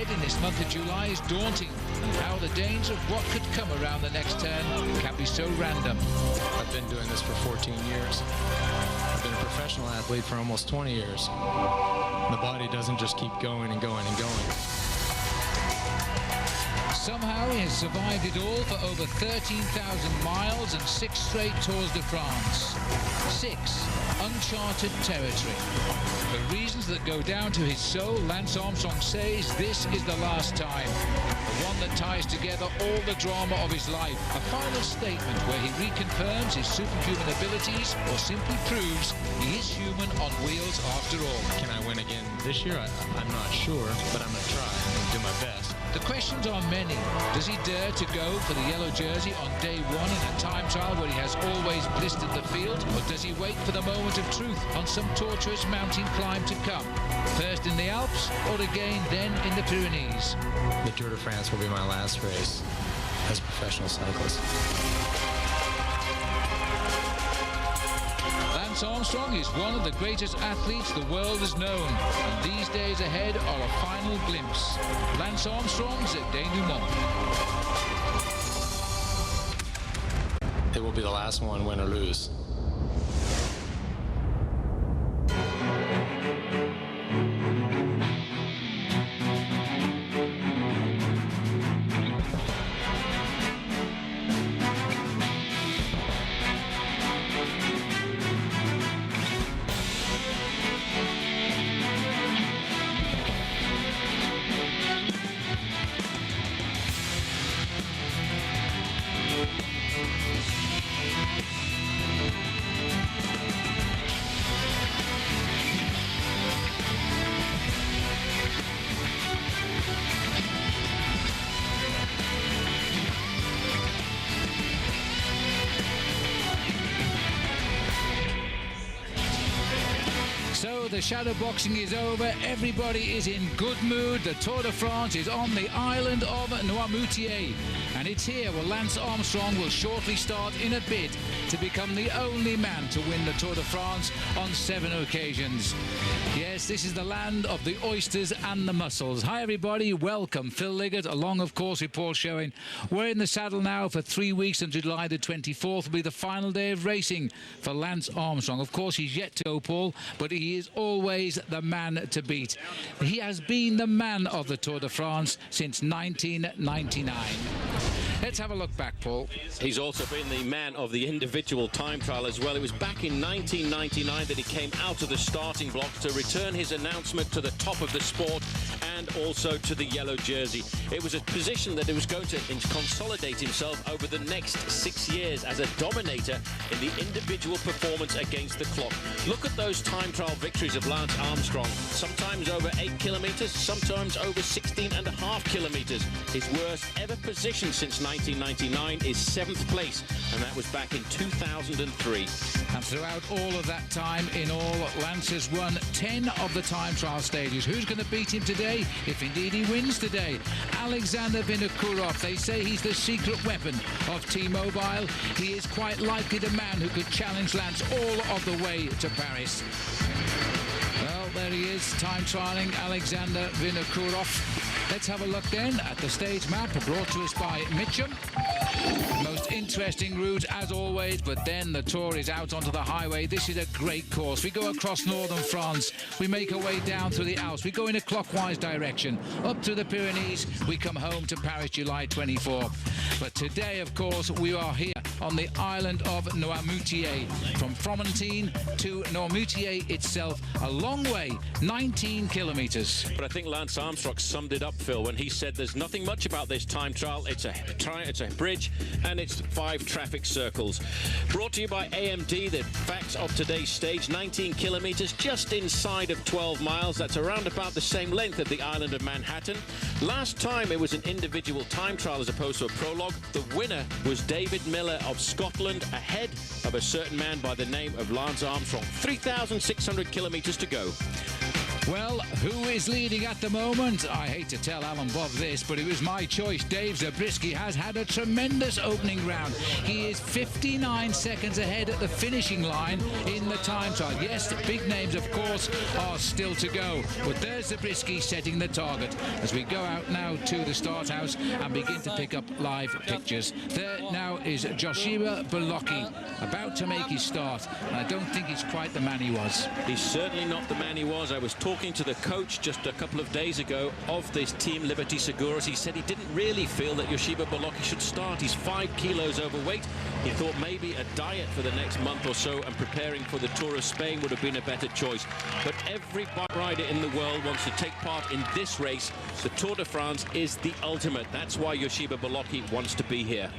ahead in this month of July is daunting, and how the danger of what could come around the next turn can be so random. I've been doing this for 14 years. I've been a professional athlete for almost 20 years. The body doesn't just keep going and going and going. Somehow he has survived it all for over 13,000 miles and 6 straight Tours de France. 6 uncharted territory. For reasons that go down to his soul, Lance Armstrong says this is the last time. The one that ties together all the drama of his life. A final statement where he reconfirms his superhuman abilities or simply proves he is human on wheels after all. Can I win again this year? I'm not sure, but I'm going to try and do my best. The questions are many. Does he dare to go for the yellow jersey on day one in a time trial where he has always blistered the field? Or does he wait for the moment of truth on some tortuous mountain climb to come? First in the Alps, or again then in the Pyrenees? The Tour de France will be my last race as a professional cyclist. Lance Armstrong is one of the greatest athletes the world has known, and these days ahead are a final glimpse. Lance Armstrong's denouement. It will be the last one, win or lose. So the shadow boxing is over. Everybody is in good mood. The Tour de France is on the island of Noirmoutier. And it's here where Lance Armstrong will shortly start in a bid to become the only man to win the Tour de France on 7 occasions. Yes, this is the land of the oysters and the mussels. Hi, everybody. Welcome. Phil Liggett, along, of course, with Paul Showing. We're in the saddle now for 3 weeks, and July the 24th will be the final day of racing for Lance Armstrong. Of course, he's yet to go, Paul, but he is always the man to beat. He has been the man of the Tour de France since 1999. Let's have a look back, Paul. He's also been the man of the individual time trial as well. It was back in 1999 that he came out of the starting block to return his announcement to the top of the sport and also to the yellow jersey. It was a position that he was going to consolidate himself over the next 6 years as a dominator in the individual performance against the clock. Look at those time trial victories of Lance Armstrong. Sometimes over 8 kilometers, sometimes over 16.5 kilometers. His worst ever position since 1999 is 7th place, and that was back in 2003. And throughout all of that time, in all, Lance has won 10 of the time trial stages. Who's going to beat him today, if indeed he wins today? Alexander Vinokourov. They say he's the secret weapon of T-Mobile. He is quite likely the man who could challenge Lance all of the way to Paris. Well, there he is, time trialing Alexander Vinokourov. Let's have a look then at the stage map brought to us by Mitchum. Most interesting route as always, but then the Tour is out onto the highway. This is a great course. We go across northern France. We make our way down through the Alps. We go in a clockwise direction. Up to the Pyrenees. We come home to Paris, July 24. But today, of course, we are here on the island of Noirmoutier. From Fromentine to Noirmoutier itself, a long way, 19 kilometers. But I think Lance Armstrong summed it up, Phil, when he said there's nothing much about this time trial. It's a bridge and it's 5 traffic circles. Brought to you by AMD, the facts of today's stage, 19 kilometers, just inside of 12 miles. That's around about the same length of the island of Manhattan. Last time it was an individual time trial as opposed to a prologue. The winner was David Miller of Scotland, ahead of a certain man by the name of Lance Armstrong. 3,600 kilometers to go. Well, who is leading at the moment? I hate to tell Alan Bob this, but it was my choice. Dave Zabriskie has had a tremendous opening round. He is 59 seconds ahead at the finishing line in the time trial. Yes, the big names, of course, are still to go, but there's Zabriskie setting the target as we go out now to the start house and begin to pick up live pictures. There now is Joshua Bolocki about to make his start, and I don't think he's quite the man he was. He's certainly not the man he was. I was talking to the coach just a couple of days ago of this team, Liberty Seguros. He said he didn't really feel that Joshua Bolocki should start. He's 5 kilos overweight. He thought maybe a diet for the next month or so and preparing for the Tour of Spain would have been a better choice. But every bike rider in the world wants to take part in this race. The Tour de France is the ultimate. That's why Joshua Bolocki wants to be here.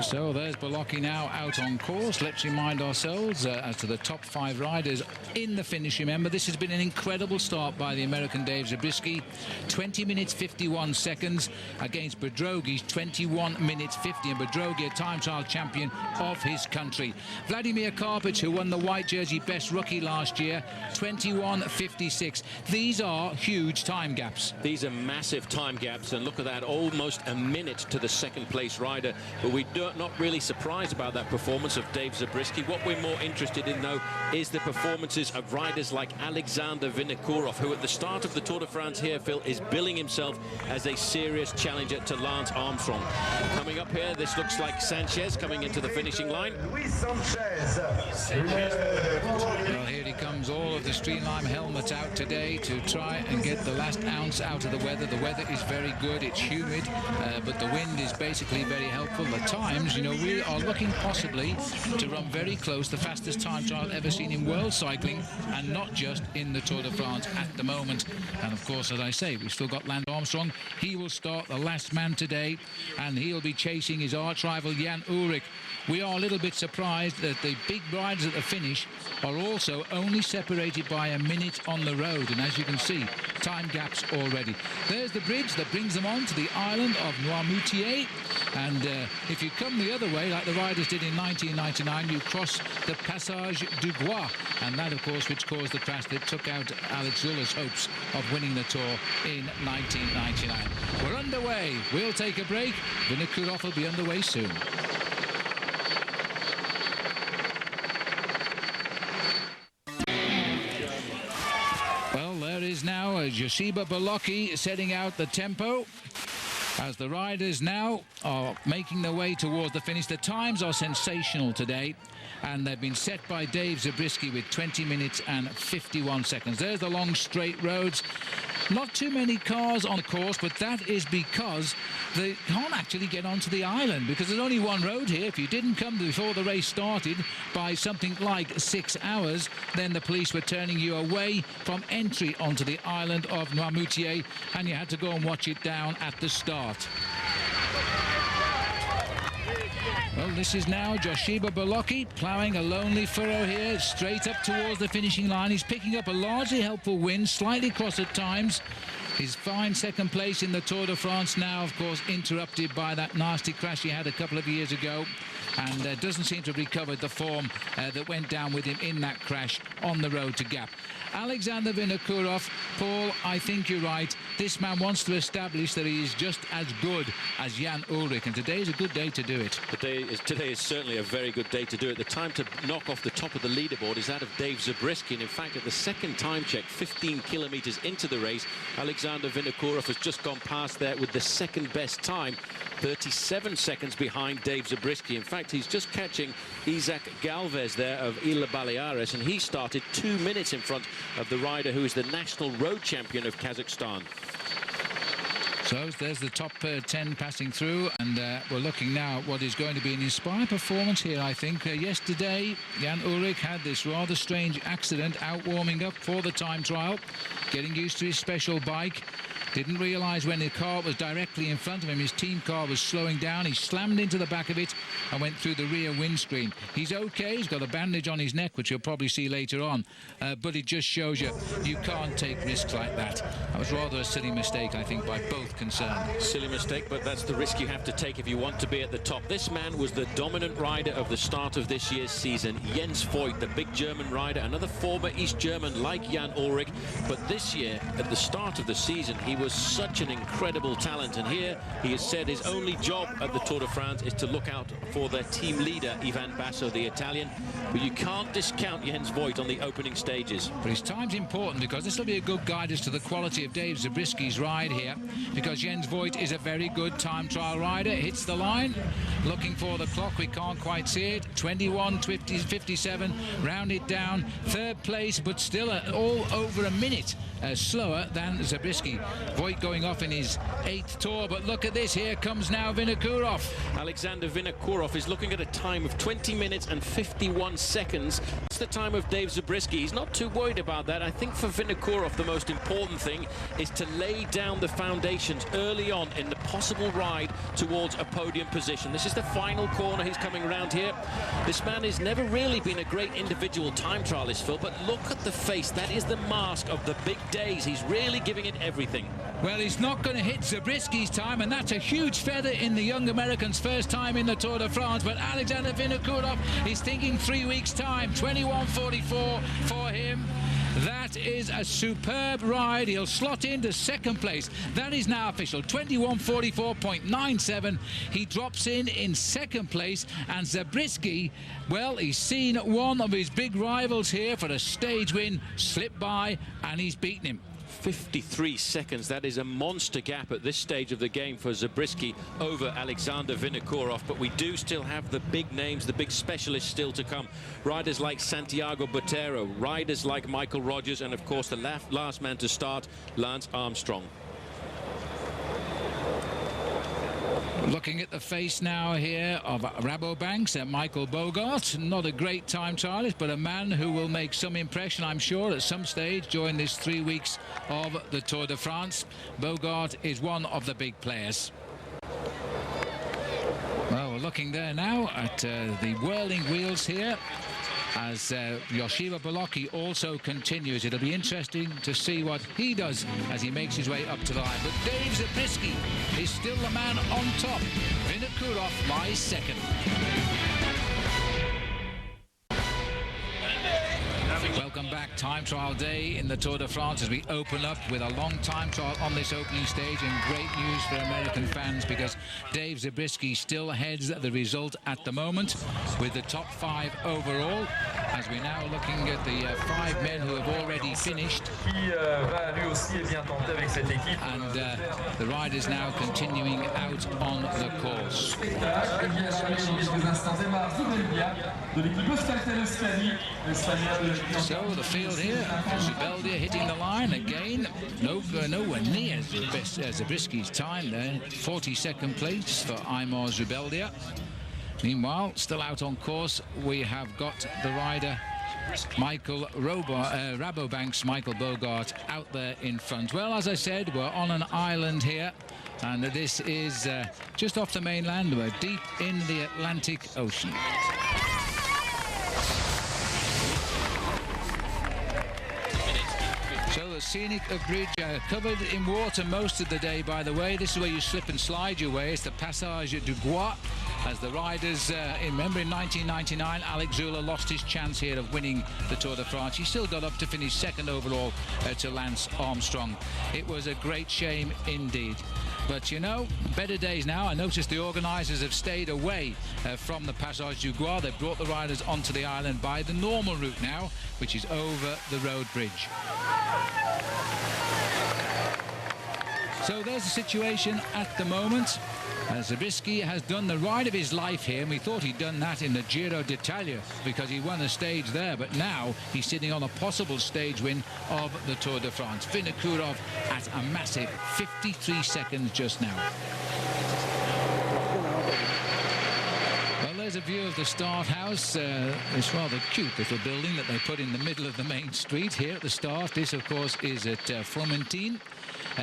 So there's Bolocki now out on course. Let's remind ourselves as to the top 5 riders in the finish. Remember, this has been an incredible start by the American Dave Zabriskie. 20 minutes 51 seconds against Bedrogi's 21 minutes 50, and Bedrogi, a time trial champion of his country. Vladimir Karpic, who won the white jersey best rookie last year, 21.56. These are huge time gaps. These are massive time gaps, and look at that, almost a minute to the second place rider. But we do not really surprised about that performance of Dave Zabriskie. What we're more interested in, though, is the performances of riders like Alexander Vinokourov, who at the start of the Tour de France here, Phil, is billing himself as a serious challenger to Lance Armstrong. Coming up here, this looks like Sanchez coming into the finishing line. Well, here he comes, all of the Streamline helmets out today to try and get the last ounce out of the weather. The weather is very good, it's humid, but the wind is basically very helpful. The times, you know, we are looking possibly to run very close, the fastest time trial ever seen in world cycling, and not just in the Tour de France at the moment. And of course, as I say, we've still got Lance Armstrong. He will start the last man today, and he'll be chasing his arch rival Jan Ullrich. We are a little bit surprised that the big riders at the finish are also only separated by a minute on the road, and as you can see, time gaps already. There's the bridge that brings them on to the island of Noirmoutier, and if you come the other way, like the riders did in 1999, you cross the Passage du Bois, and that, of course, which caused the crash that took out Alex Zula's hopes of winning the Tour in 1999. We're underway. We'll take a break. Vinokourov will be underway soon. Well, there is now Joshua Bolocki setting out the tempo as the riders now are making their way towards the finish. The times are sensational today, and they've been set by Dave Zabriskie with 20 minutes and 51 seconds. There's the long straight roads. Not too many cars on the course, but that is because they can't actually get onto the island because there's only one road here. If you didn't come before the race started by something like 6 hours, then the police were turning you away from entry onto the island of Noirmoutier, and you had to go and watch it down at the start. Well, this is now Joshua Bolocki ploughing a lonely furrow here, straight up towards the finishing line. He's picking up a largely helpful win, slightly cross at times. His fine second place in the Tour de France now, of course, interrupted by that nasty crash he had a couple of years ago, and doesn't seem to have recovered the form that went down with him in that crash on the road to Gap. Alexander Vinokourov, Paul, I think you're right. This man wants to establish that he is just as good as Jan Ullrich, and today is a good day to do it. Today is certainly a very good day to do it. The time to knock off the top of the leaderboard is that of Dave Zabriskie, and in fact, at the second time check, 15 kilometers into the race, Alexander Vinokourov has just gone past there with the second best time, 37 seconds behind Dave Zabriskie. In fact, he's just catching Isaac Galvez there of Isla Baleares, and he started 2 minutes in front of the rider who is the national road champion of Kazakhstan. So there's the top 10 passing through, and we're looking now at what is going to be an inspired performance here, I think. Yesterday, Jan Ullrich had this rather strange accident out warming up for the time trial, getting used to his special bike. Didn't realise when the car was directly in front of him, his team car was slowing down. He slammed into the back of it and went through the rear windscreen. He's okay. He's got a bandage on his neck, which you'll probably see later on. But it just shows you can't take risks like that. That was rather a silly mistake, I think, by both concerned. Silly mistake, but that's the risk you have to take if you want to be at the top. This man was the dominant rider of the start of this year's season. Jens Voigt, the big German rider, another former East German like Jan Ullrich. But this year, at the start of the season, he was such an incredible talent. And here, he has said his only job at the Tour de France is to look out for their team leader, Ivan Basso, the Italian. But you can't discount Jens Voigt on the opening stages. But his time's important because this will be a good guide as to the quality of Dave Zabriskie's ride here, because Jens Voigt is a very good time trial rider. Hits the line, looking for the clock. We can't quite see it. 21:57, rounded down. Third place, but still all over a minute slower than Zabriskie. Voigt going off in his 8th tour, but look at this. Here comes now Vinokourov. Alexander Vinokourov is looking at a time of 20 minutes and 51 seconds. It's the time of Dave Zabriskie. He's not too worried about that. I think for Vinokourov, the most important thing is to lay down the foundations early on in the possible ride towards a podium position. This is the final corner. He's coming around here. This man has never really been a great individual time trialist, Phil, but look at the face. That is the mask of the big days. He's really giving it everything. Well, he's not going to hit Zabriskie's time, and that's a huge feather in the young American's first time in the Tour de France. But Alexander Vinokourov is thinking 3 weeks' time. 21:44 for him. That is a superb ride. He'll slot into second place. That is now official. 21:44.97. He drops in second place. And Zabriskie, well, he's seen one of his big rivals here for a stage win slip by, and he's beaten him. 53 seconds. That is a monster gap at this stage of the game for Zabriskie over Alexander Vinokourov. But we do still have the big names, the big specialists still to come. Riders like Santiago Botero, riders like Michael Rogers, and of course the last man to start, Lance Armstrong. Looking at the face now here of Rabobank's Michael Bogart. Not a great time trialist, but a man who will make some impression, I'm sure, at some stage during this 3 weeks of the Tour de France. Bogart is one of the big players. Well, we're looking there now at the whirling wheels here as Yoshida Bolocki also continues. It'll be interesting to see what he does as he makes his way up to the line. But Dave Zabriskie is still the man on top. Vinokourov lies second. Welcome back. Time trial day in the Tour de France as we open up with a long time trial on this opening stage, and great news for American fans because Dave Zabriskie still heads the result at the moment with the top 5 overall, as we're now looking at the 5 men who have already finished, and the riders now continuing out on the course. So the field here, Zubeldia hitting the line again. Nowhere near Zabriskie's time there. 42nd place for Aimar Zubeldia. Meanwhile, still out on course, we have got the rider Michael Rabobank's Michael Bogart out there in front. Well, as I said, we're on an island here, and this is just off the mainland. We're deep in the Atlantic Ocean. So the scenic bridge covered in water most of the day, by the way. This is where you slip and slide your way. It's the Passage du Gois. As the riders, remember in 1999, Alex Zula lost his chance here of winning the Tour de France. He still got up to finish second overall to Lance Armstrong. It was a great shame indeed. But, you know, better days now. I noticed the organisers have stayed away from the Passage du Gois. They've brought the riders onto the island by the normal route now, which is over the road bridge. So there's the situation at the moment. Zabriskie has done the ride of his life here, and we thought he'd done that in the Giro d'Italia because he won a stage there, but now he's sitting on a possible stage win of the Tour de France. Vinokourov at a massive 53 seconds just now. Well, there's a view of the start house. This rather cute little building that they put in the middle of the main street here at the start. This, of course, is at Fromentine.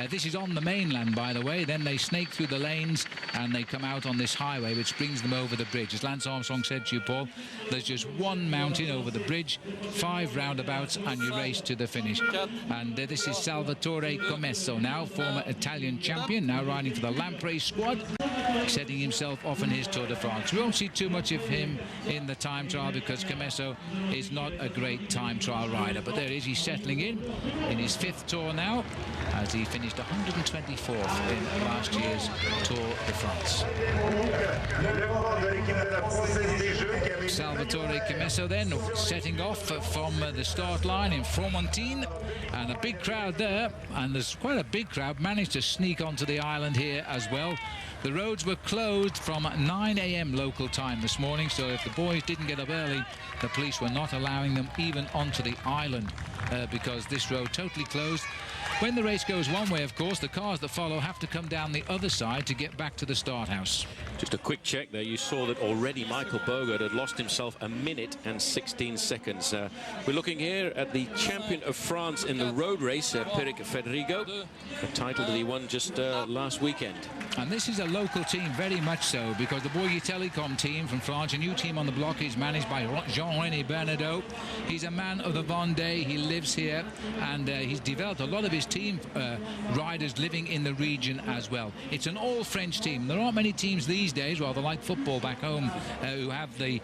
This is on the mainland, by the way. Then they snake through the lanes and they come out on this highway, which brings them over the bridge. As Lance Armstrong said to you, Paul, there's just one mountain over the bridge, 5 roundabouts, and you race to the finish. And this is Salvatore Commesso now, former Italian champion, now riding for the Lamprey squad, setting himself off in his Tour de France. We won't see too much of him in the time trial because Commesso is not a great time trial rider. But there he is, he's settling in his 5th Tour now, as he finished 124th in last year's Tour de France. Salvatore Commesso then setting off from the start line in Fromentine, and a big crowd there, and there's quite a big crowd managed to sneak onto the island here as well. The roads were closed from 9 a.m. local time this morning, so if the boys didn't get up early, the police were not allowing them even onto the island because this road totally closed. When the race goes one way, of course, the cars that follow have to come down the other side to get back to the start house. Just a quick check there. You saw that already Michael Bogert had lost himself 1 minute and 16 seconds. We're looking here at the champion of France in the road race, TDF2005, a title that he won just last weekend. And this is a local team, very much so, because the Bouygues Telecom team from France, a new team on the block, is managed by Jean-René Bernadotte. He's a man of the Vendée. He lives here, and he's developed a lot of his team riders living in the region as well. It's an all-French team. There aren't many teams these days, rather like football back home, who have the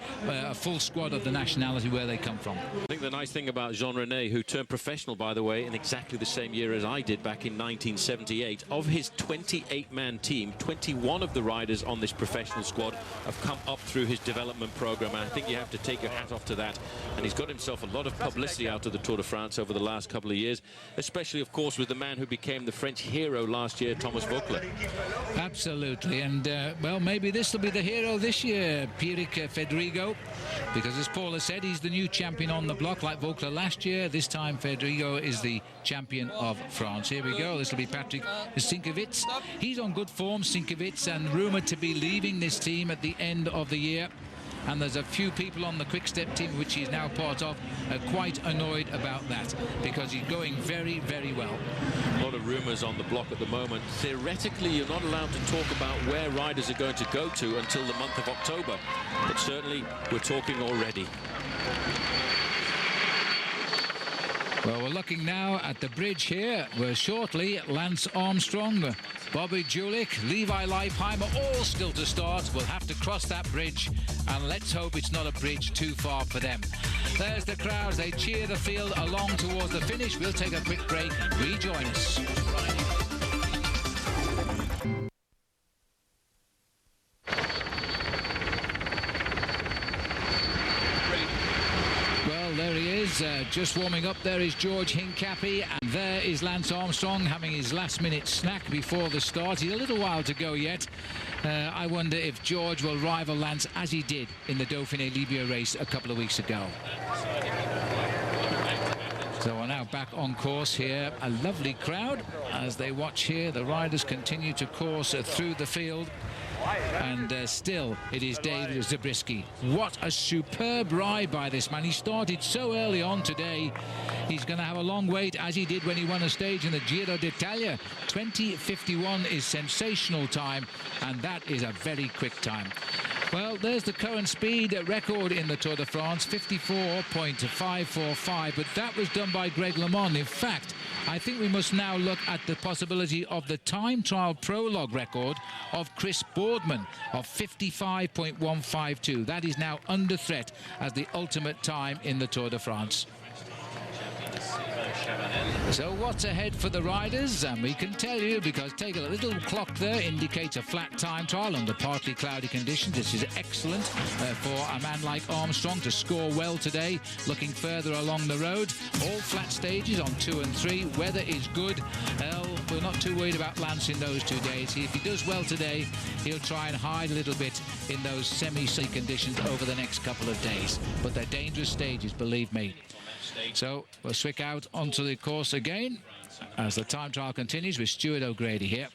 full squad of the nationality where they come from. I think the nice thing about Jean-René, who turned professional, by the way, in exactly the same year as I did back in 1978, of his 28-man team, 21 of the riders on this professional squad have come up through his development program, and I think you have to take your hat off to that. And he's got himself a lot of publicity out of the Tour de France over the last couple of years, especially, of course, with the man who became the French hero last year, Thomas Voeckler. Absolutely, and well, maybe this will be the hero this year, Pierrick Fedrigo, because as Paul has said, he's the new champion on the block like Voeckler last year. This time Fedrigo is the champion of France. Here we go, this will be Patrick Sinkovits. He's on good form, Sinkovits, and rumoured to be leaving this team at the end of the year. And there's a few people on the quick-step team, which he's now part of, quite annoyed about that, because he's going very, very well. A lot of rumours on the block at the moment. Theoretically, you're not allowed to talk about where riders are going to go to until the month of October. But certainly, we're talking already. Well, we're looking now at the bridge here, where shortly Lance Armstrong, Bobby Julich, Levi Leipheimer, all still to start, will have to cross that bridge, and let's hope it's not a bridge too far for them. There's the crowds. They cheer the field along towards the finish. We'll take a quick break. Rejoin us. There he is, just warming up. There is George Hincapie, and there is Lance Armstrong having his last-minute snack before the start. He's a little while to go yet. I wonder if George will rival Lance as he did in the Dauphiné Libia race a couple of weeks ago. So we're now back on course here. A lovely crowd as they watch here. The riders continue to course through the field. And still, it is David Zabriskie. What a superb ride by this man. He started so early on today. He's going to have a long wait, as he did when he won a stage in the Giro d'Italia. 20:51 is sensational time, and that is a very quick time. Well, there's the current speed record in the Tour de France, 54.545, but that was done by Greg LeMond. In fact, I think we must now look at the possibility of the time trial prologue record of Chris Boardman of 55.152. That is now under threat as the ultimate time in the Tour de France. So what's ahead for the riders? And we can tell you, because take a little clock there indicates a flat time trial under partly cloudy conditions. This is excellent for a man like Armstrong to score well today. Looking further along the road, all flat stages on 2 and 3. Weather is good. Well, we're not too worried about Lance in those 2 days. If he does well today, he'll try and hide a little bit in those semi-sea conditions over the next couple of days. But they're dangerous stages, believe me. So we'll switch out onto the course again as the time trial continues with Stuart O'Grady here.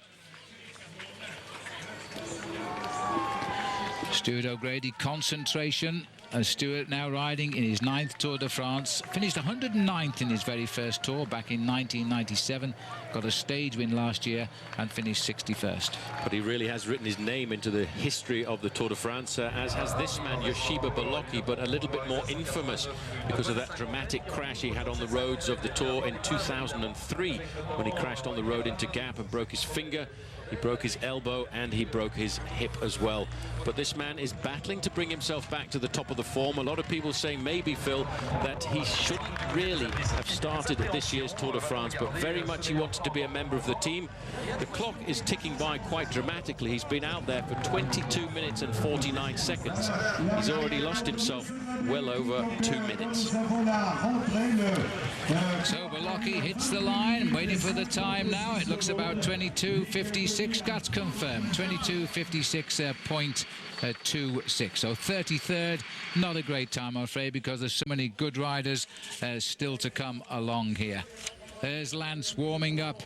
Stuart O'Grady, concentration Stewart now riding in his 9th Tour de France. Finished 109th in his very first tour back in 1997. Got a stage win last year and finished 61st. But he really has written his name into the history of the Tour de France, as has this man, Yoshiba Baloki, but a little bit more infamous because of that dramatic crash he had on the roads of the Tour in 2003 when he crashed on the road into Gap and broke his finger. He broke his elbow and he broke his hip as well. But this man is battling to bring himself back to the top of the form. A lot of people say maybe, Phil, that he shouldn't really have started this year's Tour de France, but very much he wanted to be a member of the team. The clock is ticking by quite dramatically. He's been out there for 22 minutes and 49 seconds. He's already lost himself well over 2 minutes. So Baloki hits the line, waiting for the time now. It looks about 22.56. That's confirmed. 22.56.26. So 33rd. Not a great time, I'm afraid, because there's so many good riders still to come along here. There's Lance warming up,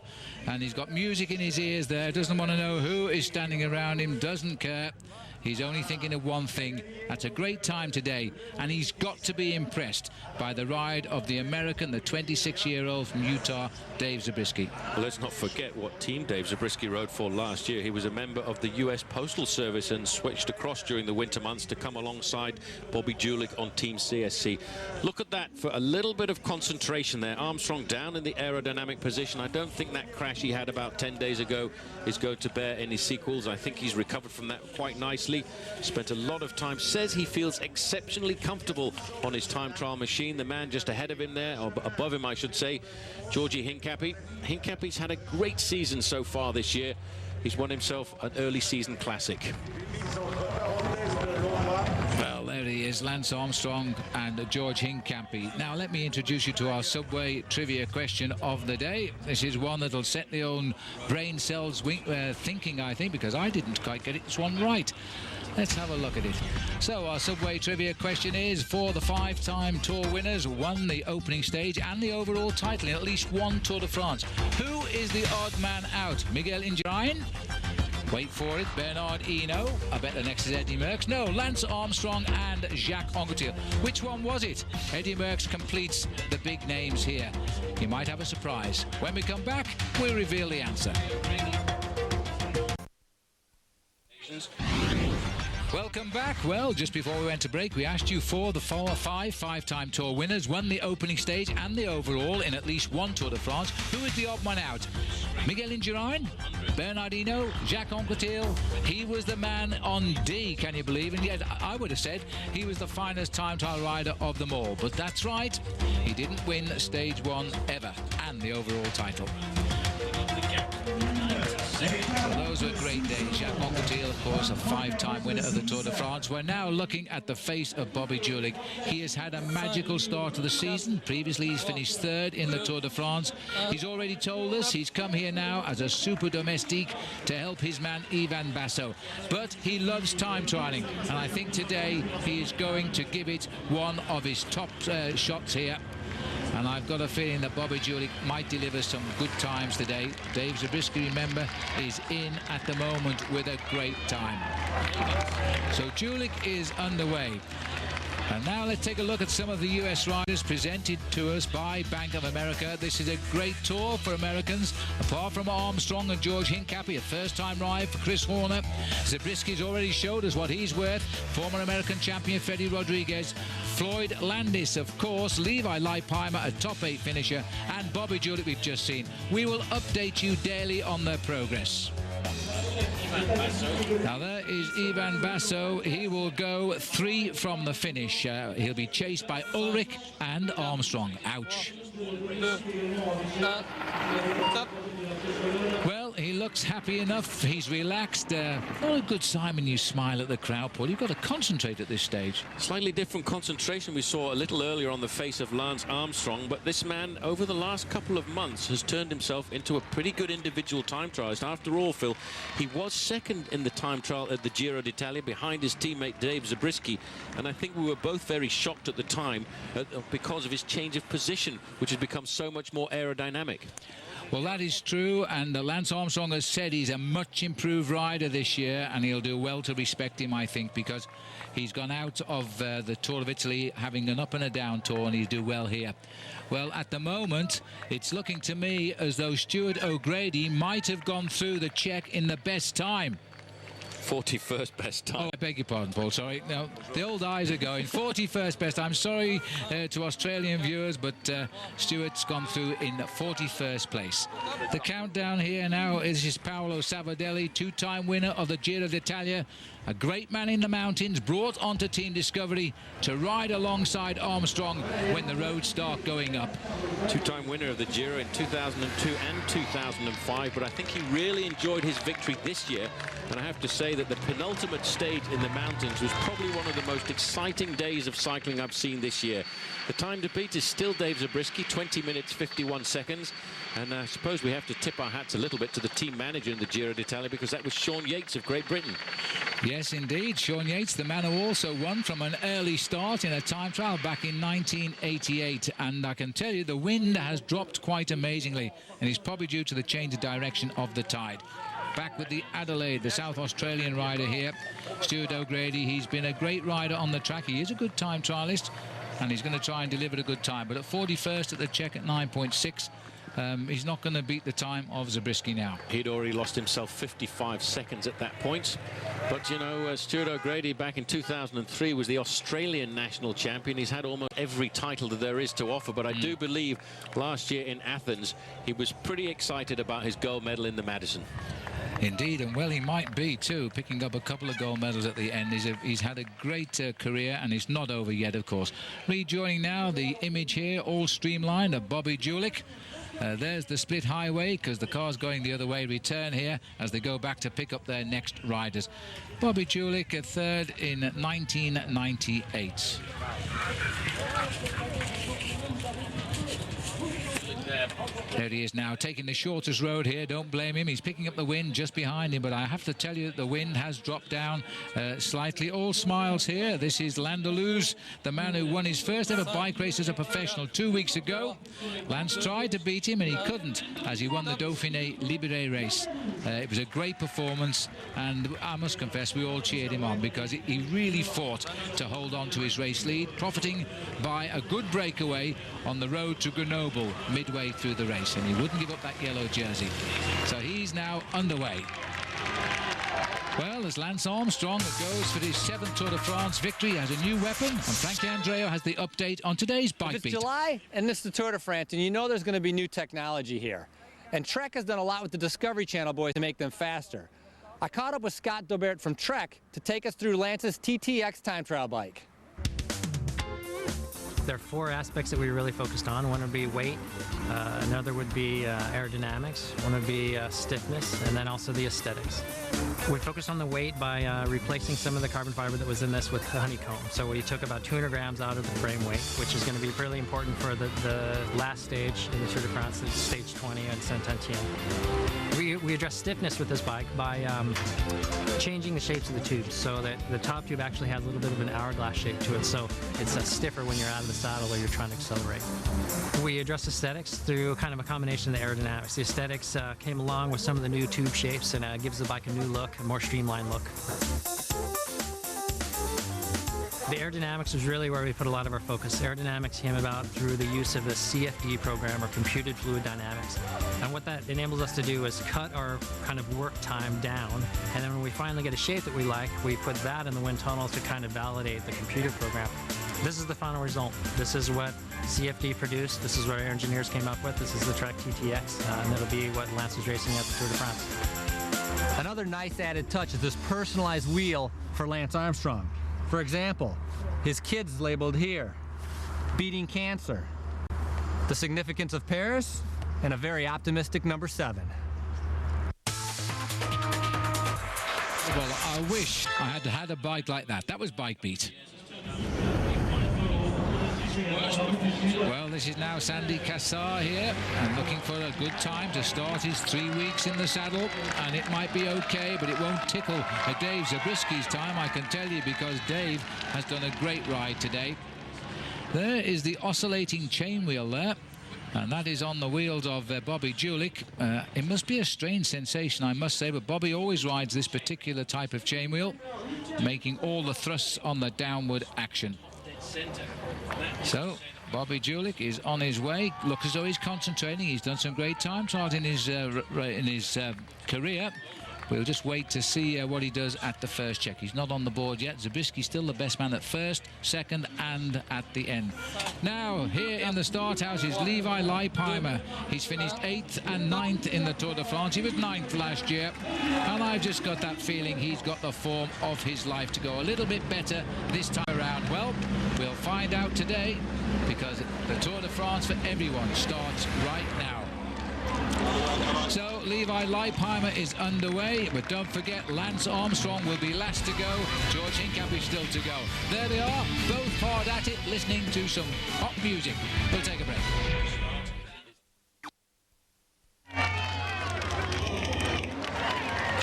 and he's got music in his ears there. Doesn't want to know who is standing around him. Doesn't care. He's only thinking of one thing. That's a great time today, and he's got to be impressed by the ride of the American, the 26-year-old from Utah, Dave Zabriskie. Well, let's not forget what team Dave Zabriskie rode for last year. He was a member of the US Postal Service and switched across during the winter months to come alongside Bobby Julich on Team CSC. Look at that for a little bit of concentration there. Armstrong down in the aerodynamic position. I don't think that crash he had about 10 days ago is going to bear any sequels. I think he's recovered from that quite nicely. Spent a lot of time. Says he feels exceptionally comfortable on his time trial machine. The man just ahead of him there, or above him I should say, Georgie Hincapie. Hincapie's had a great season so far this year. He's won himself an early season classic. Well, there he is, Lance Armstrong and George Hincapie. Now, let me introduce you to our Subway trivia question of the day. This is one that'll set the own brain cells thinking, I think, because I didn't quite get this one right. Let's have a look at it. So our Subway trivia question is, for the 5-time Tour winners, won the opening stage and the overall title in at least one Tour de France. Who is the odd man out? Miguel Indurain? Wait for it, Bernard Hinault. I bet the next is Eddie Merckx. No, Lance Armstrong and Jacques Anquetil. Which one was it? Eddie Merckx completes the big names here. You might have a surprise. When we come back, we'll reveal the answer. Welcome back. Well, just before we went to break, we asked you for the 5-time Tour winners, won the opening stage and the overall in at least one Tour de France. Who is the odd one out? Miguel Indurain, Bernard Hinault, Jacques Anquetil. He was the man on D, can you believe? And yet I would have said he was the finest time trial rider of them all. But that's right, he didn't win Stage 1 ever and the overall title. So those were great days. Jacques Anquetil, of course, a 5-time winner of the Tour de France. We're now looking at the face of Bobby Julich. He has had a magical start to the season. Previously, he's finished 3rd in the Tour de France. He's already told us he's come here now as a super domestique to help his man Ivan Basso. But he loves time trialing, and I think today he is going to give it one of his top shots here. And I've got a feeling that Bobby Julich might deliver some good times today. Dave Zabriskie, remember, is in at the moment with a great time. So Julich is underway. And now let's take a look at some of the US riders presented to us by Bank of America. This is a great tour for Americans. Apart from Armstrong and George Hincapie, a first-time ride for Chris Horner. Zabriskie's already showed us what he's worth. Former American champion Freddie Rodriguez. Floyd Landis, of course. Levi Leipheimer, a top 8 finisher. And Bobby Julich we've just seen. We will update you daily on their progress. Now there is Ivan Basso. He will go 3 from the finish. He'll be chased by Ulrich and Armstrong. Ouch. Well, he looks happy enough. He's relaxed. Not a good sign when you smile at the crowd, Paul. You've got to concentrate at this stage. Slightly different concentration we saw a little earlier on the face of Lance Armstrong, but this man over the last couple of months has turned himself into a pretty good individual time trialist. After all, Phil, he was 2nd in the time trial at the Giro d'Italia behind his teammate Dave Zabriskie, and I think we were both very shocked at the time because of his change of position, which has become so much more aerodynamic. Well, that is true, and Lance Armstrong has said he's a much improved rider this year, and he'll do well to respect him, I think, because he's gone out of the Tour of Italy having an up and a down tour, and he'll do well here. Well, at the moment, it's looking to me as though Stuart O'Grady might have gone through the check in the best time. 41st best time. Oh, I beg your pardon, Paul. Sorry. No, the old eyes are going. 41st best time. Sorry to Australian viewers, but Stuart's gone through in 41st place. The countdown here now is Paolo Savadelli, two-time winner of the Giro d'Italia. A great man in the mountains, brought onto Team Discovery to ride alongside Armstrong when the roads start going up. Two-time winner of the Giro in 2002 and 2005, but I think he really enjoyed his victory this year. And I have to say that the penultimate stage in the mountains was probably one of the most exciting days of cycling I've seen this year. The time to beat is still Dave Zabriskie, 20 minutes 51 seconds. And I suppose we have to tip our hats a little bit to the team manager in the Giro d'Italia, because that was Sean Yates of Great Britain. Yes, indeed. Sean Yates, the man who also won from an early start in a time trial back in 1988. And I can tell you the wind has dropped quite amazingly, and it's probably due to the change of direction of the tide. Back with the Adelaide, the South Australian rider here, Stuart O'Grady. He's been a great rider on the track. He is a good time trialist, and he's going to try and deliver a good time. But at 41st at the check at 9.6, he's not going to beat the time of Zabriskie now. He'd already lost himself 55 seconds at that point. But, you know, Stuart O'Grady back in 2003 was the Australian national champion. He's had almost every title that there is to offer. But I do believe last year in Athens, he was pretty excited about his gold medal in the Madison. Indeed, and well, he might be too, picking up a couple of gold medals at the end. He's had a great career, and it's not over yet, of course. Rejoining now, the image here, all streamlined, of Bobby Julich. There's the split highway, because the car's going the other way. Return here as they go back to pick up their next riders. Bobby Julich, a third in 1998. There he is now, taking the shortest road here. Don't blame him. He's picking up the wind just behind him, but I have to tell you that the wind has dropped down slightly. All smiles here. This is Landeluz, the man who won his first ever bike race as a professional 2 weeks ago. Lance tried to beat him, and he couldn't, as he won the Dauphiné Libéré race. It was a great performance, and I must confess we all cheered him on, because he really fought to hold on to his race lead, profiting by a good breakaway on the road to Grenoble midway through the race, and he wouldn't give up that yellow jersey. So he's now underway. Well, there's Lance Armstrong that goes for his 7th Tour de France victory. He has a new weapon, and Frankie Andreo has the update on today's Bike Beat. It's July, and this is the Tour de France, and you know there's going to be new technology here. And Trek has done a lot with the Discovery Channel boys to make them faster. I caught up with Scott Dobert from Trek to take us through Lance's TTX time trial bike. There are 4 aspects that we really focused on. One would be weight, another would be aerodynamics, one would be stiffness, and then also the aesthetics. We focused on the weight by replacing some of the carbon fiber that was in this with honeycomb. So we took about 200 grams out of the frame weight, which is going to be really important for the last stage in the Tour de France, stage 20 at Saint-Étienne. We addressed stiffness with this bike by changing the shapes of the tubes, so that the top tube actually has a little bit of an hourglass shape to it, so it's stiffer when you're out of the saddle or you're trying to accelerate. We addressed aesthetics through kind of a combination of the aerodynamics. The aesthetics came along with some of the new tube shapes, and gives the bike a new look, a more streamlined look. The aerodynamics was really where we put a lot of our focus. Aerodynamics came about through the use of the CFD program, or Computed Fluid Dynamics. And what that enables us to do is cut our kind of work time down, and then when we finally get a shape that we like, we put that in the wind tunnel to kind of validate the computer program. This is the final result. This is what CFD produced. This is what our engineers came up with. This is the Trek TTX, and it'll be what Lance is racing at the Tour de France. Another nice added touch is this personalized wheel for Lance Armstrong. For example, his kid's labeled here, beating cancer, the significance of Paris, and a very optimistic number 7. Well, I wish I had had a bike like that. That was Bike Beat. Well, this is now Sandy Cassar here, and looking for a good time to start his 3 weeks in the saddle, and it might be okay, but it won't tickle Dave Zabriskie's time, I can tell you, because Dave has done a great ride today. There is the oscillating chain wheel there. And that is on the wheels of Bobby Julich. It must be a strange sensation, I must say, but Bobby always rides this particular type of chain wheel, making all the thrusts on the downward action. So Bobby Julich is on his way. Looks as though he's concentrating. He's done some great time trials in his career. We'll just wait to see what he does at the first check. He's not on the board yet. Zabriskie still the best man at first, second, and at the end. Now, here in the start house is Levi Leipheimer. He's finished 8th and 9th in the Tour de France. He was 9th last year, and I've just got that feeling he's got the form of his life to go a little bit better this time around. Well, we'll find out today, because the Tour de France for everyone starts right now. So Levi Leipheimer is underway, but don't forget Lance Armstrong will be last to go. George Hincap is still to go. There they are, both hard at it, listening to some hot music. We'll take a break.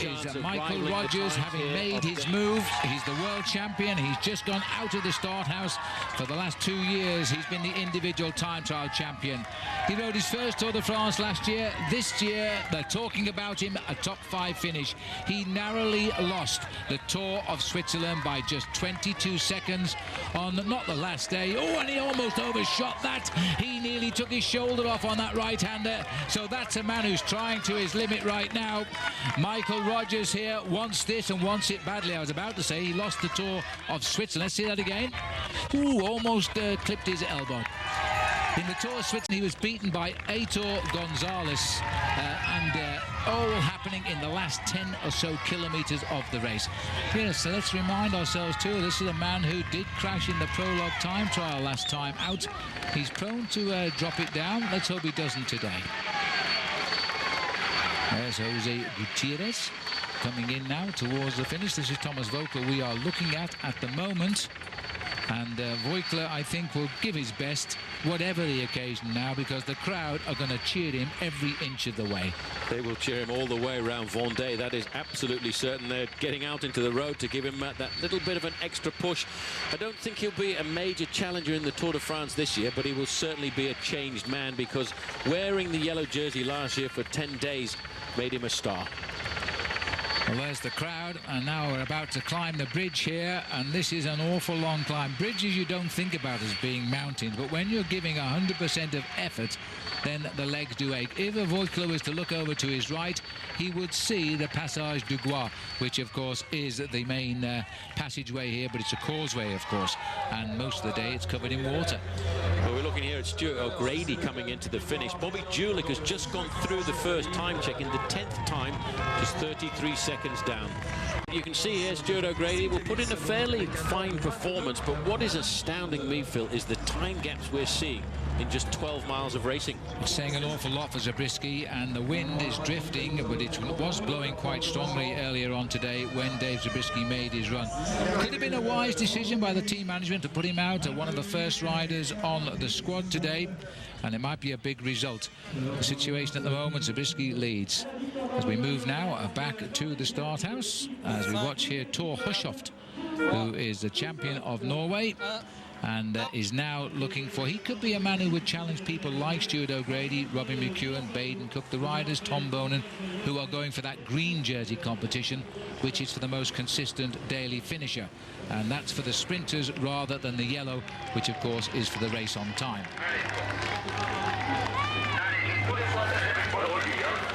Is Michael Rogers, having made his move. He's the world champion. He's just gone out of the start house. For the last 2 years, he's been the individual time trial champion. He rode his first Tour de France last year. This year, they're talking about him, a top 5 finish. He narrowly lost the Tour of Switzerland by just 22 seconds on not the last day. Oh, and he almost overshot that. He nearly took his shoulder off on that right-hander. So that's a man who's trying to his limit right now. Michael Rogers here wants this and wants it badly. I was about to say he lost the Tour of Switzerland. Let's see that again. Ooh, almost clipped his elbow. In the Tour of Switzerland, he was beaten by Aitor Gonzalez, all happening in the last 10 or so kilometres of the race. Yes, so let's remind ourselves too, this is a man who did crash in the prologue time trial last time out. He's prone to drop it down. Let's hope he doesn't today. There's Jose Gutierrez coming in now towards the finish. This is Thomas Voeckler we are looking at the moment. And Voeckler, I think, will give his best, whatever the occasion now, because the crowd are going to cheer him every inch of the way. They will cheer him all the way around Vendée. That is absolutely certain. They're getting out into the road to give him that little bit of an extra push. I don't think he'll be a major challenger in the Tour de France this year, but he will certainly be a changed man, because wearing the yellow jersey last year for 10 days made him a star. Well, there's the crowd, and now we're about to climb the bridge here, and this is an awful long climb. Bridges you don't think about as being mountains, but when you're giving 100% of effort, then the legs do ache. If Voeckler was to look over to his right, he would see the Passage du Gois, which of course is the main passageway here, but it's a causeway, of course, and most of the day it's covered in water. Well, we're looking here at Stuart O'Grady coming into the finish. Bobby Julich has just gone through the first time check in the 10th time, just 33 seconds down. You can see here Stuart O'Grady will put in a fairly fine performance, but what is astounding me, Phil, is the time gaps we're seeing in just 12 miles of racing. It's saying an awful lot for Zabriskie, and the wind is drifting, but it was blowing quite strongly earlier on today when Dave Zabriskie made his run. Could have been a wise decision by the team management to put him out at one of the first riders on the squad today, and it might be a big result. The situation at the moment, Zabriskie leads. As we move now back to the start house, as we watch here Thor Hushovd, who is the champion of Norway, and is now looking for, he could be a man who would challenge people like Stuart O'Grady, Robin McEwen, Baden Cook, the riders, Tom Bonen, who are going for that green jersey competition, which is for the most consistent daily finisher. And that's for the sprinters rather than the yellow, which of course is for the race on time.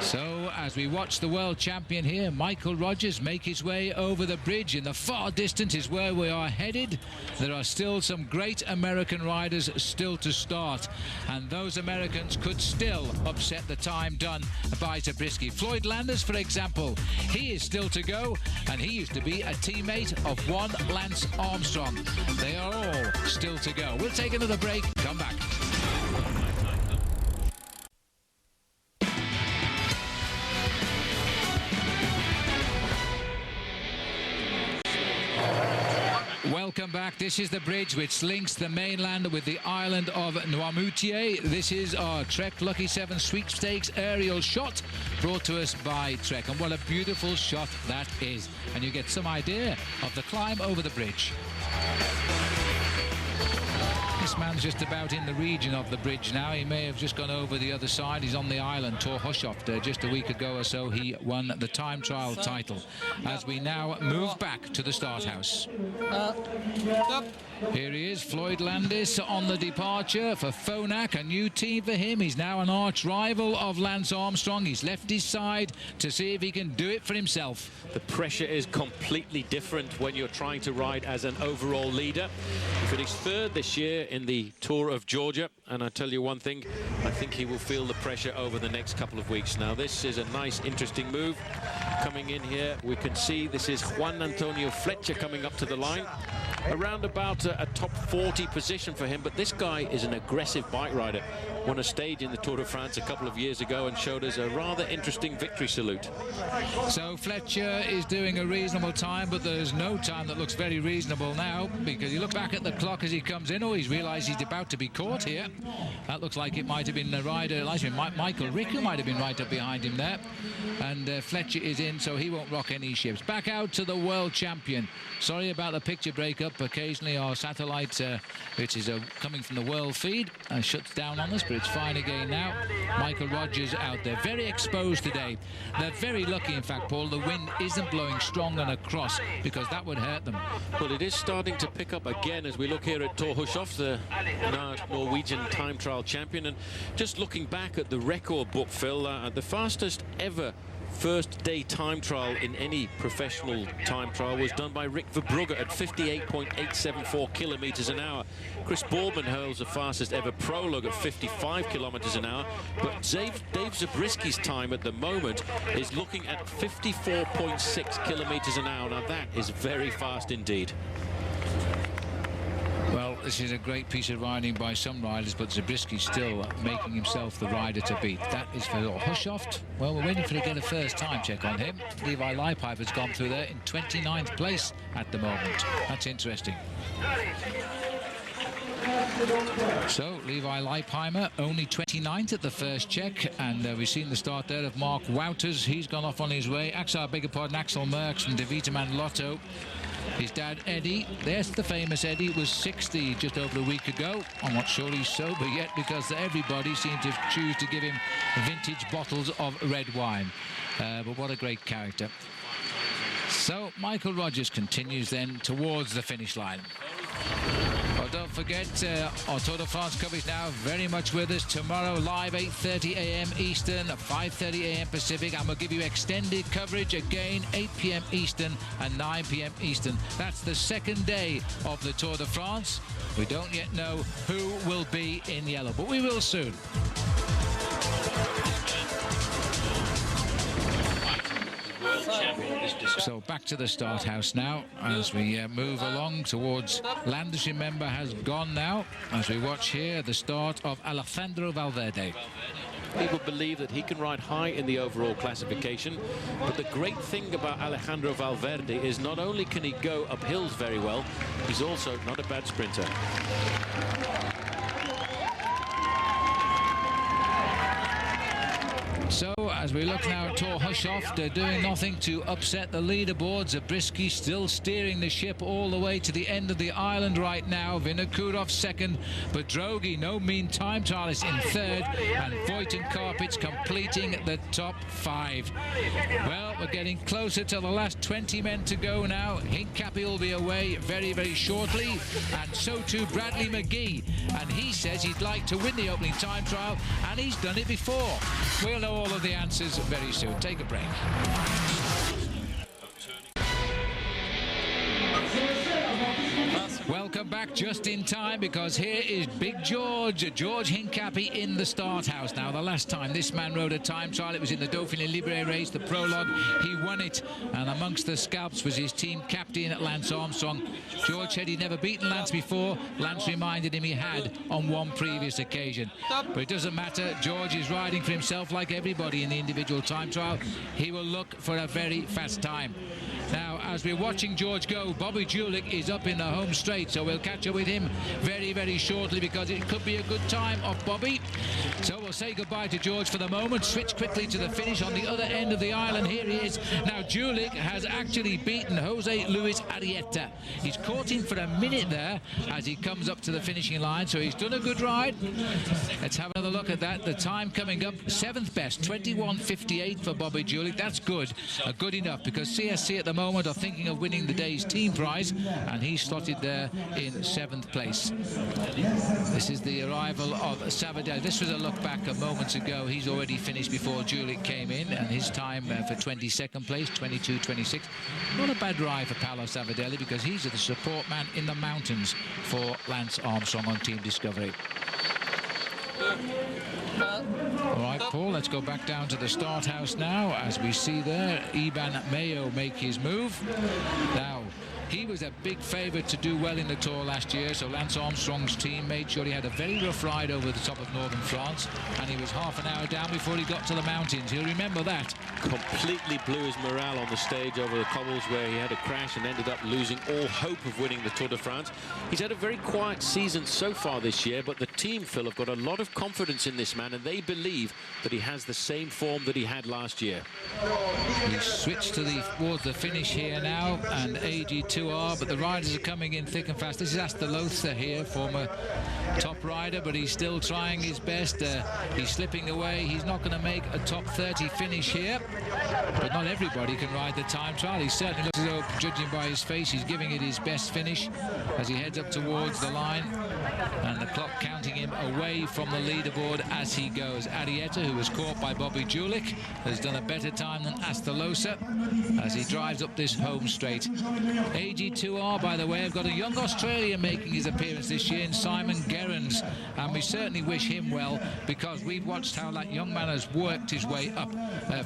So, as we watch the world champion here, Michael Rogers, make his way over the bridge in the far distance is where we are headed. There are still some great American riders still to start, and those Americans could still upset the time done by Zabriskie. Floyd Landers, for example, he is still to go, and he used to be a teammate of one Lance Armstrong. They are all still to go. We'll take another break, come back. Welcome back. This is the bridge which links the mainland with the island of Noirmoutier. This is our Trek Lucky 7 sweepstakes aerial shot brought to us by Trek. And what a beautiful shot that is. And you get some idea of the climb over the bridge. this man's just about in the region of the bridge now. He may have just gone over the other side. He's on the island. Tor Hushovd, just a week ago or so, he won the time trial title. As we now move back to the start house. Here he is, Floyd Landis on the departure for Phonak, a new team for him. He's now an arch rival of Lance Armstrong. He's left his side to see if he can do it for himself. The pressure is completely different when you're trying to ride as an overall leader. He finished third this year in the Tour of Georgia, and I tell you one thing, I think he will feel the pressure over the next couple of weeks. Now, this is a nice, interesting move. Coming in here, we can see this is Juan Antonio Fletcher coming up to the line. Around about a top 40 position for him, but this guy is an aggressive bike rider. Won a stage in the Tour de France a couple of years ago and showed us a rather interesting victory salute. So Fletcher is doing a reasonable time, but there's no time that looks very reasonable now, because you look back at the clock as he comes in. Oh, he's realised he's about to be caught here. That looks like it might have been a rider, like Michael Ricker might have been right up behind him there. And Fletcher is in, so he won't rock any ships. Back out to the world champion. Sorry about the picture breakup. Occasionally our satellite, which is coming from the world feed, shuts down on us, but it's fine again now. Michael Rogers out there, very exposed today. They're very lucky, in fact, Paul, the wind isn't blowing strong and across, because that would hurt them. Well, it is starting to pick up again as we look here at Tor Hushovd, the Norwegian time trial champion. And just looking back at the record book, Phil, the fastest ever first day time trial in any professional time trial was done by Rick Verbrugge at 58.874 kilometers an hour. Chris Boardman holds the fastest ever prologue at 55 kilometers an hour, but Dave Zabriskie's time at the moment is looking at 54.6 kilometers an hour. Now that is very fast indeed. Well, this is a great piece of riding by some riders, but Zabriskie's still making himself the rider to beat. That is for Hushovd. Well, we're waiting for to get a first time check on him. Levi Leipheimer's gone through there in 29th place at the moment. That's interesting. So Levi Leipheimer only 29th at the first check, and we've seen the start there of Mark Wouters. He's gone off on his way. Axel Merckx and De Vitaman Lotto. His dad Eddie, there's the famous Eddie, was 60 just over a week ago. I'm not sure he's sober yet, because everybody seemed to choose to give him vintage bottles of red wine. But what a great character. So Michael Rogers continues then towards the finish line. Well, don't forget, our Tour de France coverage now very much with us. Tomorrow live 8:30 a.m. Eastern, 5:30 a.m. Pacific, and we'll give you extended coverage again 8 p.m. Eastern and 9 p.m. Eastern. That's the second day of the Tour de France. We don't yet know who will be in yellow, but we will soon. So back to the start house now as we move along towards Landis. Remember, has gone now as we watch here the start of Alejandro Valverde. People believe that he can ride high in the overall classification, but the great thing about Alejandro Valverde is not only can he go up hills very well, he's also not a bad sprinter. So as we look now at Tor Hushovd, they're doing nothing to upset the leaderboards. Zabriskie still steering the ship all the way to the end of the island right now. Vinokurov second, Bedrogi, no mean time trialist, in third, and Vojten Karpitz completing the top 5. Well, we're getting closer to the last 20 men to go now. Hincapie will be away very, very shortly, and so too Bradley McGee, and he says he'd like to win the opening time trial, and he's done it before. We'll know all of the answers very soon. Take a break. Welcome back just in time, because here is Big George Hincapie in the start house. Now, the last time this man rode a time trial, it was in the Dauphiné Libre race, the prologue. He won it, and amongst the scalps was his team captain, Lance Armstrong. George said he'd never beaten Lance before. Lance reminded him he had on one previous occasion. But it doesn't matter. George is riding for himself like everybody in the individual time trial. He will look for a very fast time. Now, as we're watching George go, Bobby Julich is up in the home straight, so we'll catch up with him very, very shortly, because it could be a good time of Bobby. So we'll say goodbye to George for the moment, switch quickly to the finish on the other end of the island. Here he is. Now, Julich has actually beaten Jose Luis Arrieta. He's caught him for a minute there as he comes up to the finishing line, so he's done a good ride. Let's have another look at that. The time coming up, 7th best, 21.58 for Bobby Julich. That's good, good enough, because CSC at the moment are thinking of winning the day's team prize, and he's slotted there in 7th place. This is the arrival of Sabadell. This was a look back a moments ago. He's already finished before Julich came in, and his time for 22nd place, 22.26. Not a bad ride for Paolo Sabadell, because he's the support man in the mountains for Lance Armstrong on Team Discovery. All right, Paul, let's go back down to the start house now, as we see there Iban Mayo make his move. Now, he was a big favourite to do well in the Tour last year, so Lance Armstrong's team made sure he had a very rough ride over the top of northern France, and he was half an hour down before he got to the mountains. He'll remember that. Completely blew his morale on the stage over the cobbles, where he had a crash and ended up losing all hope of winning the Tour de France. He's had a very quiet season so far this year, but the team, Phil, have got a lot of confidence in this man, and they believe that he has the same form that he had last year. He switched towards the finish here now, and AG2R, but the riders are coming in thick and fast. This is Astolotha here, former top rider, but he's still trying his best. He's slipping away. He's not going to make a top 30 finish here, but not everybody can ride the time trial. He certainly looks as though, judging by his face, he's giving it his best finish as he heads up towards the line, and the clock counting him away from the leaderboard as he goes. Arrieta, who was caught by Bobby Julich, has done a better time than Astolotha as he drives up this home straight. AG2R, by the way, have got a young Australian making his appearance this year in Simon Gerrans, and we certainly wish him well, because we've watched how that young man has worked his way up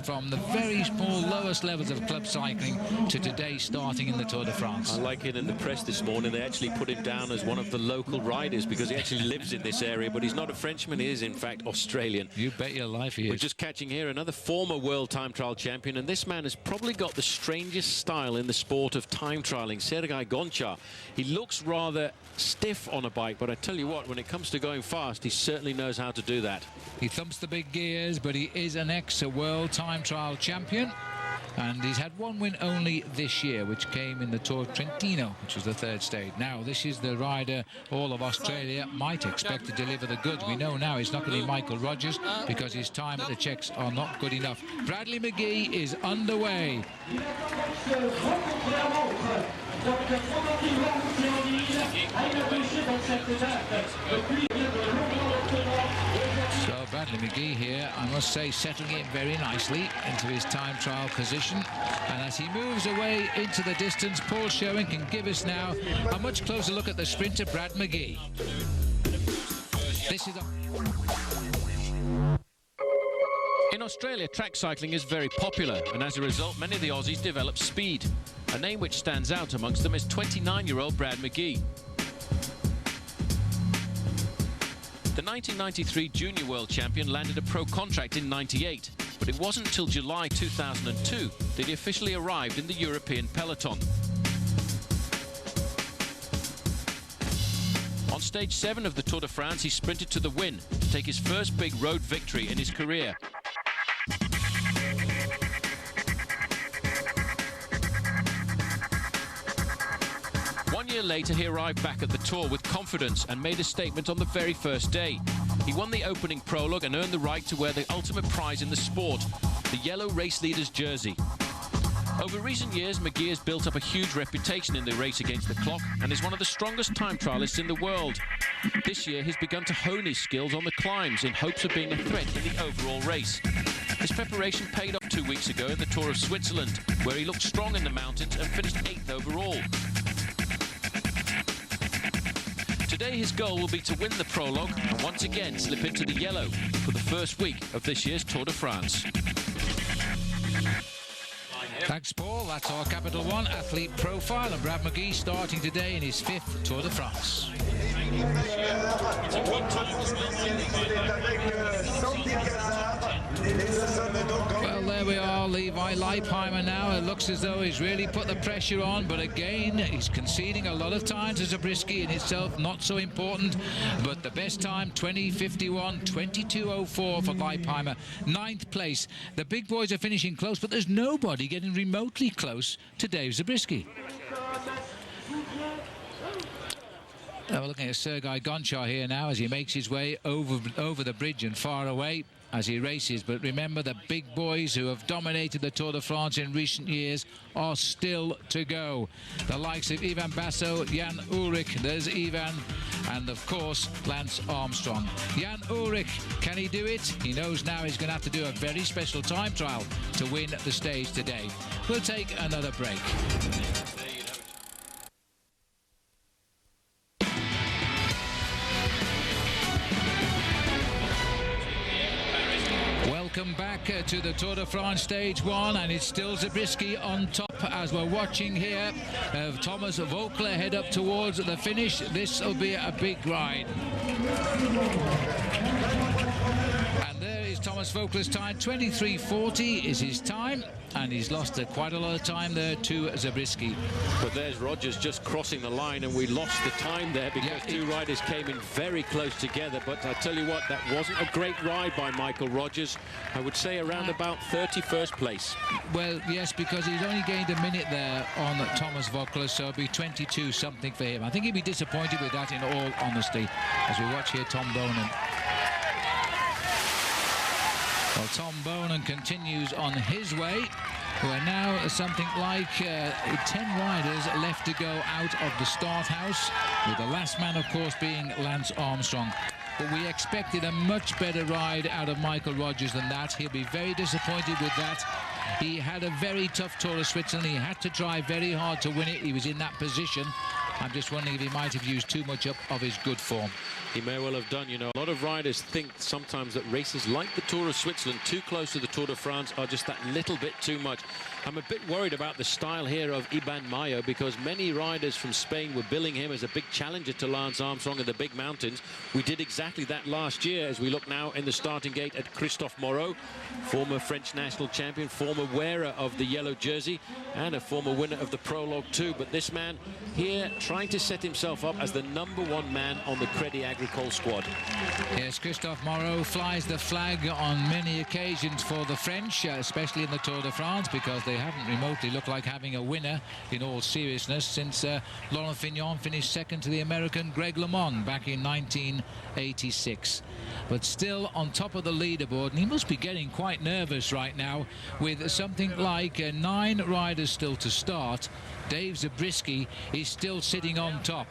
from the very small lowest levels of club cycling to today starting in the Tour de France. I like it in the press this morning. They actually put him down as one of the local riders, because he actually lives in this area, but he's not a Frenchman. He is, in fact, Australian. You bet your life he is. We're just catching here another former world time trial champion, and this man has probably got the strangest style in the sport of time trialing, Sergei Gonchar. He looks rather stiff on a bike, but I tell you what, when it comes to going fast, he certainly knows how to do that. He thumps the big gears, but he is an ex-world time trial champion, and he's had one win only this year, which came in the Tour Trentino, which was the 3rd stage. Now, this is the rider all of Australia might expect to deliver the goods. We know now it's not going to be Michael Rogers, because his time at the checks are not good enough. Bradley McGee is underway. So Bradley McGee here, I must say, settling in very nicely into his time trial position, and as he moves away into the distance, Paul Sherwin can give us now a much closer look at the sprinter Brad McGee. This is In Australia, track cycling is very popular, and as a result, many of the Aussies develop speed. A name which stands out amongst them is 29-year-old Brad McGee. The 1993 Junior World Champion landed a pro contract in '98, but it wasn't until July 2002 that he officially arrived in the European peloton. On stage 7 of the Tour de France, he sprinted to the win to take his first big road victory in his career. One year later, he arrived back at the Tour with confidence and made a statement on the very first day. He won the opening prologue and earned the right to wear the ultimate prize in the sport, the yellow race leader's jersey. Over recent years, McGee has built up a huge reputation in the race against the clock and is one of the strongest time trialists in the world. This year, he's begun to hone his skills on the climbs in hopes of being a threat in the overall race. His preparation paid off 2 weeks ago in the Tour of Switzerland, where he looked strong in the mountains and finished 8th overall. Today, his goal will be to win the prologue and once again slip into the yellow for the first week of this year's Tour de France. Thanks, Paul. That's our Capital One athlete profile, and Brad McGee starting today in his 5th Tour de France. Well, there we are. Well, Levi Leipheimer now, it looks as though he's really put the pressure on, but again, he's conceding a lot of time to Zabriskie, in itself not so important, but the best time, 20:51, 22:04 for Leipheimer, 9th place. The big boys are finishing close, but there's nobody getting remotely close to Dave Zabriskie. We're looking at Sergei Gonchar here now as he makes his way over the bridge and far away as he races. But remember, the big boys who have dominated the Tour de France in recent years are still to go. The likes of Ivan Basso, Jan Ullrich, there's Ivan, and of course Lance Armstrong. Jan Ullrich, can he do it? He knows now he's going to have to do a very special time trial to win the stage today. We'll take another break. Welcome back to the Tour de France Stage 1, and it's still Zabriskie on top as we're watching here. Thomas Vogler head up towards the finish. This will be a big ride. And there is Thomas Vogler's time. 23:40 is his time, and he's lost quite a lot of time there to Zabriskie. But there's Rogers just crossing the line, and we lost the time there because two riders came in very close together. But I tell you what, that wasn't a great ride by Michael Rogers. I would say around about 31st place. Well, yes, because he's only gained a minute there on Thomas Vogler, so it'll be 22 something for him. I think he'd be disappointed with that, in all honesty, as we watch here Tom Bonan. Well, Tom Bonan continues on his way. We're now something like 10 riders left to go out of the start house, with the last man, of course, being Lance Armstrong. But we expected a much better ride out of Michael Rogers than that. He'll be very disappointed with that. He had a very tough Tour of Switzerland. He had to try very hard to win it. He was in that position. I'm just wondering if he might have used too much up of his good form. He may well have done. You know, a lot of riders think sometimes that races like the Tour of Switzerland, too close to the Tour de France, are just that little bit too much. I'm a bit worried about the style here of Iban Mayo, because many riders from Spain were billing him as a big challenger to Lance Armstrong in the big mountains. We did exactly that last year, as we look now in the starting gate at Christophe Moreau, former French national champion, former wearer of the yellow jersey, and a former winner of the prologue too. But this man here trying to set himself up as the #1 man on the Crédit Agricole squad. Yes, Christophe Moreau flies the flag on many occasions for the French, especially in the Tour de France, because they haven't remotely looked like having a winner, in all seriousness, since Laurent Fignon finished second to the American Greg LeMond back in 1986. But still on top of the leaderboard, and he must be getting quite nervous right now, with something like 9 riders still to start. Dave Zabriskie is still sitting on top.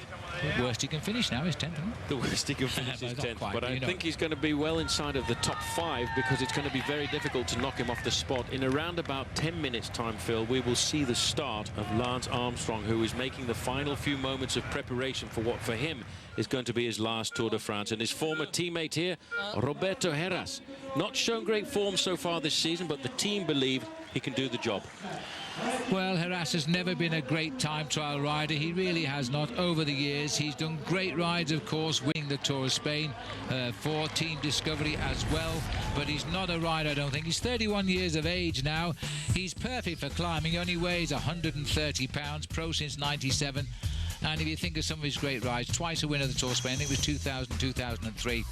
The worst he can finish now is 10th. The worst he can finish is 10th. Quite, but I think he's going to be well inside of the top 5, because it's going to be very difficult to knock him off the spot. In around about 10 minutes time, Phil, we will see the start of Lance Armstrong, who is making the final few moments of preparation for what for him is going to be his last Tour de France. And his former teammate here, Roberto Heras, not shown great form so far this season, but the team believe he can do the job. Well, Heras has never been a great time trial rider. He really has not over the years. He's done great rides, of course, winning the Tour of Spain for Team Discovery as well. But he's not a rider, I don't think. He's 31 years of age now. He's perfect for climbing. He only weighs 130 pounds, pro since 97. And if you think of some of his great rides, twice a winner of the Tour of Spain, I think it was 2000, 2003.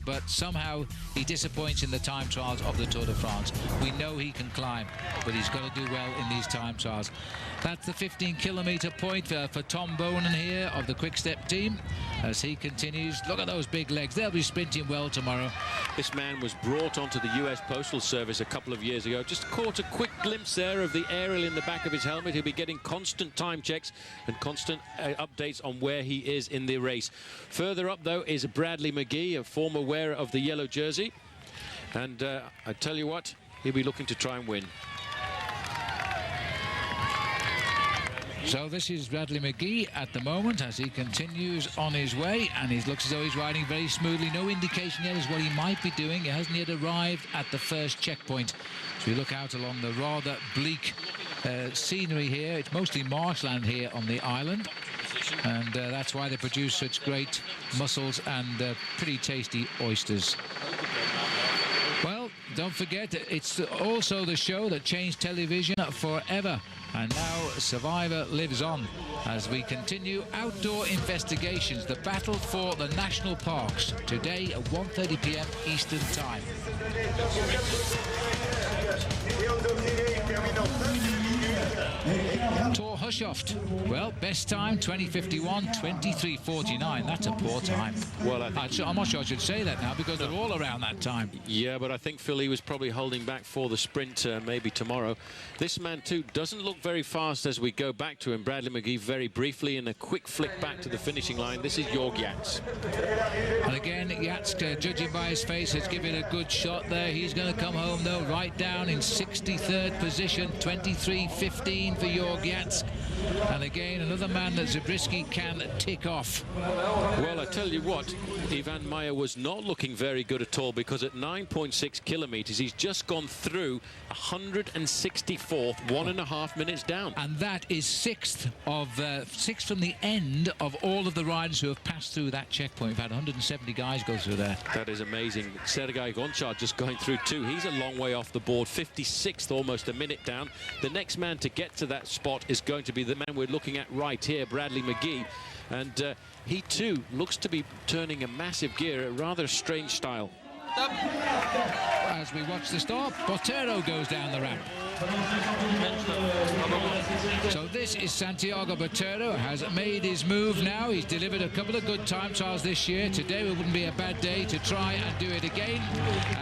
But somehow he disappoints in the time trials of the Tour de France. We know he can climb, but he's got to do well in these time trials. That's the 15-kilometre point for Tom Bonan here of the Quick-Step team as he continues. Look at those big legs. They'll be sprinting well tomorrow. This man was brought onto the US Postal Service a couple of years ago. Just caught a quick glimpse there of the aerial in the back of his helmet. He'll be getting constant time checks and constant updates on where he is in the race. Further up, though, is Bradley McGee, a former wearer of the yellow jersey. And I tell you what, he'll be looking to try and win. So this is Bradley McGee at the moment as he continues on his way, and he looks as though he's riding very smoothly. No indication yet as what he might be doing. He hasn't yet arrived at the first checkpoint. So we look out along the rather bleak scenery here. It's mostly marshland here on the island, and that's why they produce such great mussels and pretty tasty oysters. Well, don't forget, it's also the show that changed television forever. And now Survivor lives on as we continue outdoor investigations. The battle for the national parks today at 1:30 p.m. Eastern Time. Tor Hushoft, well, best time 2051, 23:49. That's a poor time. Well, I'm not sure I should say that now because they're all around that time. Yeah, but I think Phil, he was probably holding back for the sprint maybe tomorrow. This man too doesn't look very fast as we go back to him. Bradley McGee very briefly in a quick flick back to the finishing line. This is Jorg Yats. And again, Yats, judging by his face, has given a good shot there. He's going to come home though right down in 63rd position, 23:15 for Jorg Yats. And again, another man that Zabriskie can tick off. Well, I tell you what, Ivan Meyer was not looking very good at all, because at 9.6 kilometers, he's just gone through 164th, 1.5 minutes down. And that is sixth from the end of all of the riders who have passed through that checkpoint. We've had 170 guys go through there. That is amazing. Sergei Gonchar just going through too. He's a long way off the board, 56th, almost a minute down. The next man to get to that spot is going to be the man we're looking at right here, Bradley McGee. And he too looks to be turning a massive gear, a rather strange style. As we watch the start, Botero goes down the ramp. So this is Santiago Botero, has made his move now. He's delivered a couple of good time trials this year. Today it wouldn't be a bad day to try and do it again,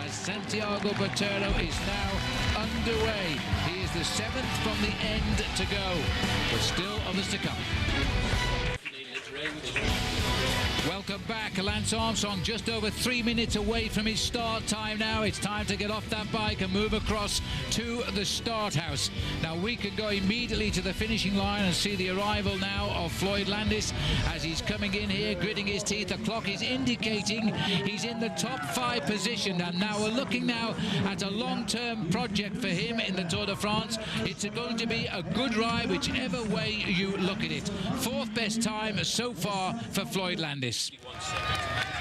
as Santiago Botero is now underway. He is the 7th from the end to go, but still others to come. Welcome back. Lance Armstrong just over 3 minutes away from his start time now. It's time to get off that bike and move across to the start house. Now we can go immediately to the finishing line and see the arrival now of Floyd Landis as he's coming in here, gritting his teeth. The clock is indicating he's in the top 5 position, and now we're looking now at a long-term project for him in the Tour de France. It's going to be a good ride whichever way you look at it. 4th best time so far for Floyd Landis.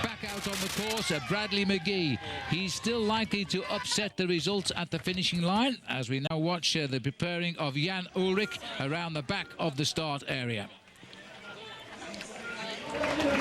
Back out on the course, Bradley McGee. He's still likely to upset the results at the finishing line as we now watch the preparing of Jan Ullrich around the back of the start area.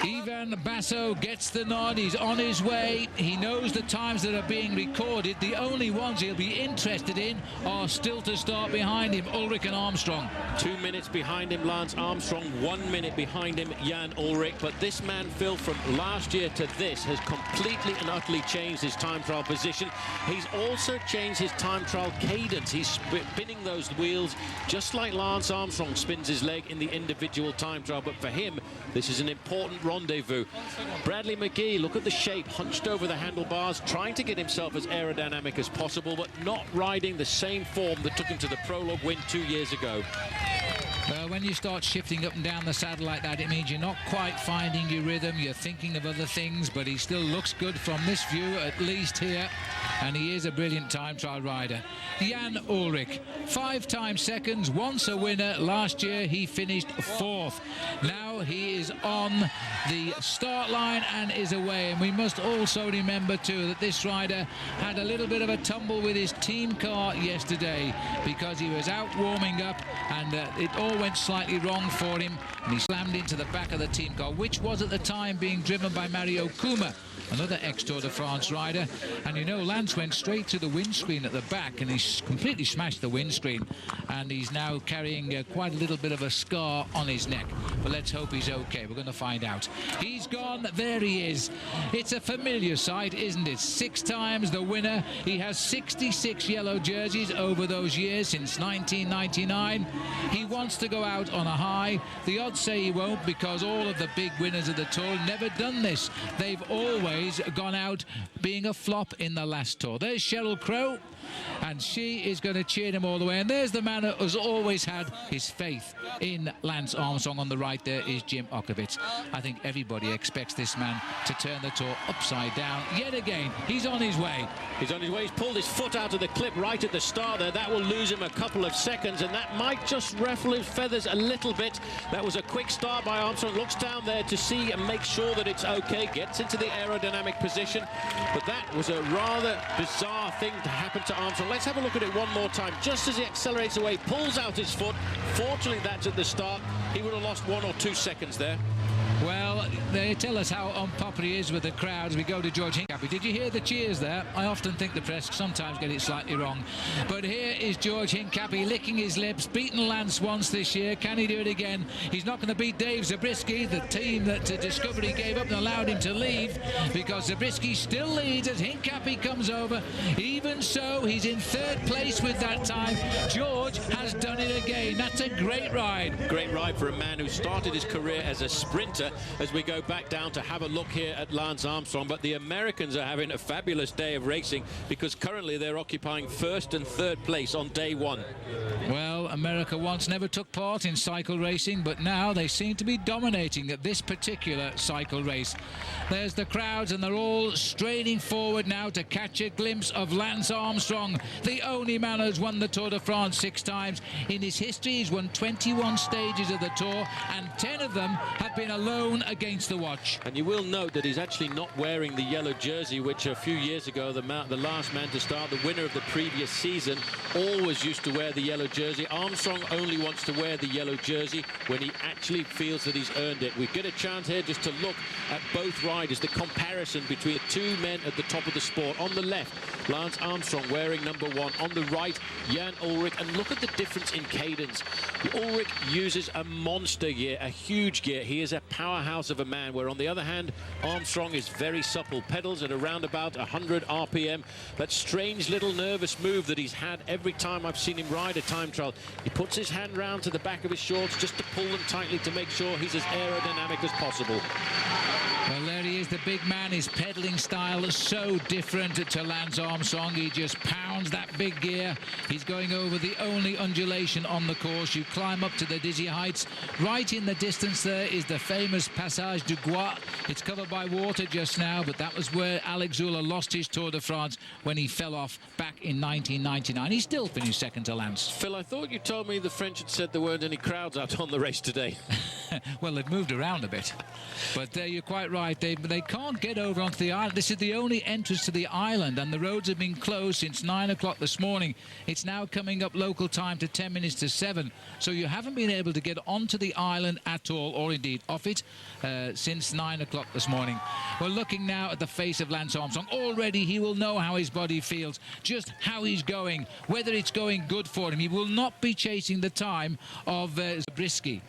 Ivan Basso gets the nod. He's on his way. He knows the times that are being recorded. The only ones he'll be interested in are still to start behind him, Ullrich and Armstrong. 2 minutes behind him, Lance Armstrong. 1 minute behind him, Jan Ullrich. But this man, Phil, from last year to this, has completely and utterly changed his time trial position. He's also changed his time trial cadence. He's spinning those wheels just like Lance Armstrong spins his leg in the individual time trial. But for him, this is an important rendezvous. Bradley McGee, look at the shape, hunched over the handlebars, trying to get himself as aerodynamic as possible, but not riding the same form that took him to the prologue win 2 years ago. Well, when you start shifting up and down the saddle like that, it means you're not quite finding your rhythm. You're thinking of other things, but he still looks good from this view, at least here. And he is a brilliant time trial rider. Jan Ullrich, 5-time seconds, once a winner. Last year he finished 4th. Now he is on the start line and is away. And we must also remember too that this rider had a little bit of a tumble with his team car yesterday because he was out warming up, and it all went slightly wrong for him, and he slammed into the back of the team car, which was at the time being driven by Mario Kuma, another ex-Tour de France rider. And you know, Lance went straight to the windscreen at the back and he completely smashed the windscreen, and he's now carrying quite a little bit of a scar on his neck, but let's hope he's okay. We're going to find out. He's gone. There he is. It's a familiar sight, isn't it? 6 times the winner. He has 66 yellow jerseys over those years since 1999. He wants to go out on a high. The odds say he won't, because all of the big winners of the Tour never done this. They've always gone out being a flop in the last Tour. There's Sheryl Crow, and she is going to cheer him all the way. And there's the man who has always had his faith in Lance Armstrong. On the right there is Jim Okovitz. I think everybody expects this man to turn the Tour upside down yet again. He's on his way. He's on his way. He's pulled his foot out of the clip right at the start there. That will lose him a couple of seconds, and that might just ruffle his feathers a little bit. That was a quick start by Armstrong. Looks down there to see and make sure that it's okay. Gets into the aerodynamic position. But that was a rather bizarre thing happened to Armstrong. Let's have a look at it one more time. Just as he accelerates away, pulls out his foot. Fortunately, that's at the start. He would have lost 1 or 2 seconds there. Well, they tell us how unpopular he is with the crowds. We go to George Hincapie. Did you hear the cheers there? I often think the press sometimes get it slightly wrong. But here is George Hincapie licking his lips, beaten Lance once this year. Can he do it again? He's not going to beat Dave Zabriskie, the team that Discovery gave up and allowed him to leave, because Zabriskie still leads as Hincapie comes over. Even so, he's in 3rd place with that time. George has done it again. That's a great ride. Great ride for a man who started his career as a sprinter. As we go back down to have a look here at Lance Armstrong, but the Americans are having a fabulous day of racing, because currently they're occupying 1st and 3rd place on day 1. Well, America once never took part in cycle racing, but now they seem to be dominating at this particular cycle race. There's the crowds, and they're all straining forward now to catch a glimpse of Lance Armstrong, the only man who's won the Tour de France 6 times. In his history, he's won 21 stages of the Tour, and 10 of them have been alone against the watch. And you will note that he's actually not wearing the yellow jersey, which a few years ago, the last man to start, the winner of the previous season, always used to wear the yellow jersey. Armstrong only wants to wear the yellow jersey when he actually feels that he's earned it. We get a chance here just to look at both riders, the comparison between the 2 men at the top of the sport. On the left, Lance Armstrong wearing number 1. On the right, Jan Ullrich. And look at the difference in cadence. Ullrich uses a monster gear, a huge gear. He is a powerhouse of a man, where on the other hand, Armstrong is very supple, pedals at around about 100 RPM. That strange little nervous move that he's had every time I've seen him ride a time trial. He puts his hand round to the back of his shorts just to pull them tightly to make sure he's as aerodynamic as possible. Well, there he is, the big man. His pedaling style is so different to Lance Armstrong. He just pounds that big gear. He's going over the only undulation on the course. You climb up to the dizzy heights. Right in the distance there is the famous Passage du Gois. It's covered by water just now, but that was where Alex Zula lost his Tour de France when he fell off back in 1999. He still finished 2nd to Lance. Phil, I thought you told me the French had said there weren't any crowds out on the race today. Well, they've moved around a bit, but you're quite right. They can't get over onto the island. This is the only entrance to the island, and the roads have been closed since 9 o'clock this morning. It's now coming up local time to 10 minutes to 7, so you haven't been able to get onto the island at all, or indeed off it, since 9 o'clock this morning. We're looking now at the face of Lance Armstrong. Already he will know how his body feels, just how he's going, whether it's going good for him. He will not be chasing the time of Zabriskie.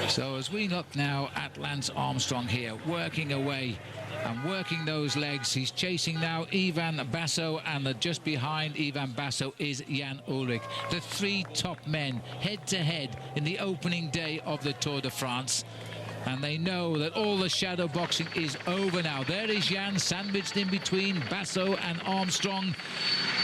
So as we look now at Lance Armstrong here, working away and working those legs, he's chasing now Ivan Basso, and just behind Ivan Basso is Jan Ullrich. The 3 top men head-to-head in the opening day of the Tour de France. And they know that all the shadow boxing is over now. There is Jan sandwiched in between Basso and Armstrong.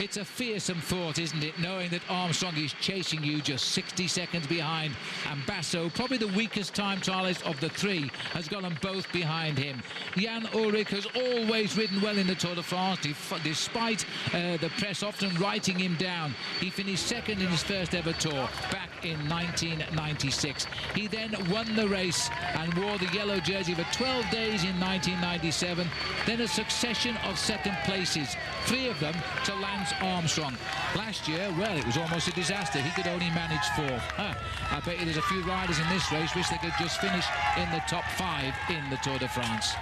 It's a fearsome thought, isn't it, knowing that Armstrong is chasing you just 60 seconds behind, and Basso, probably the weakest time trialist of the 3, has got them both behind him. Jan Ullrich has always ridden well in the Tour de France, despite the press often writing him down. He finished 2nd in his first ever Tour back in 1996. He then won the race and wore the yellow jersey for 12 days in 1997. Then a succession of 2nd places, 3 of them to Lance Armstrong. Last year, well, it was almost a disaster. He could only manage 4th. I bet you there's a few riders in this race wish they could just finish in the top 5 in the Tour de France.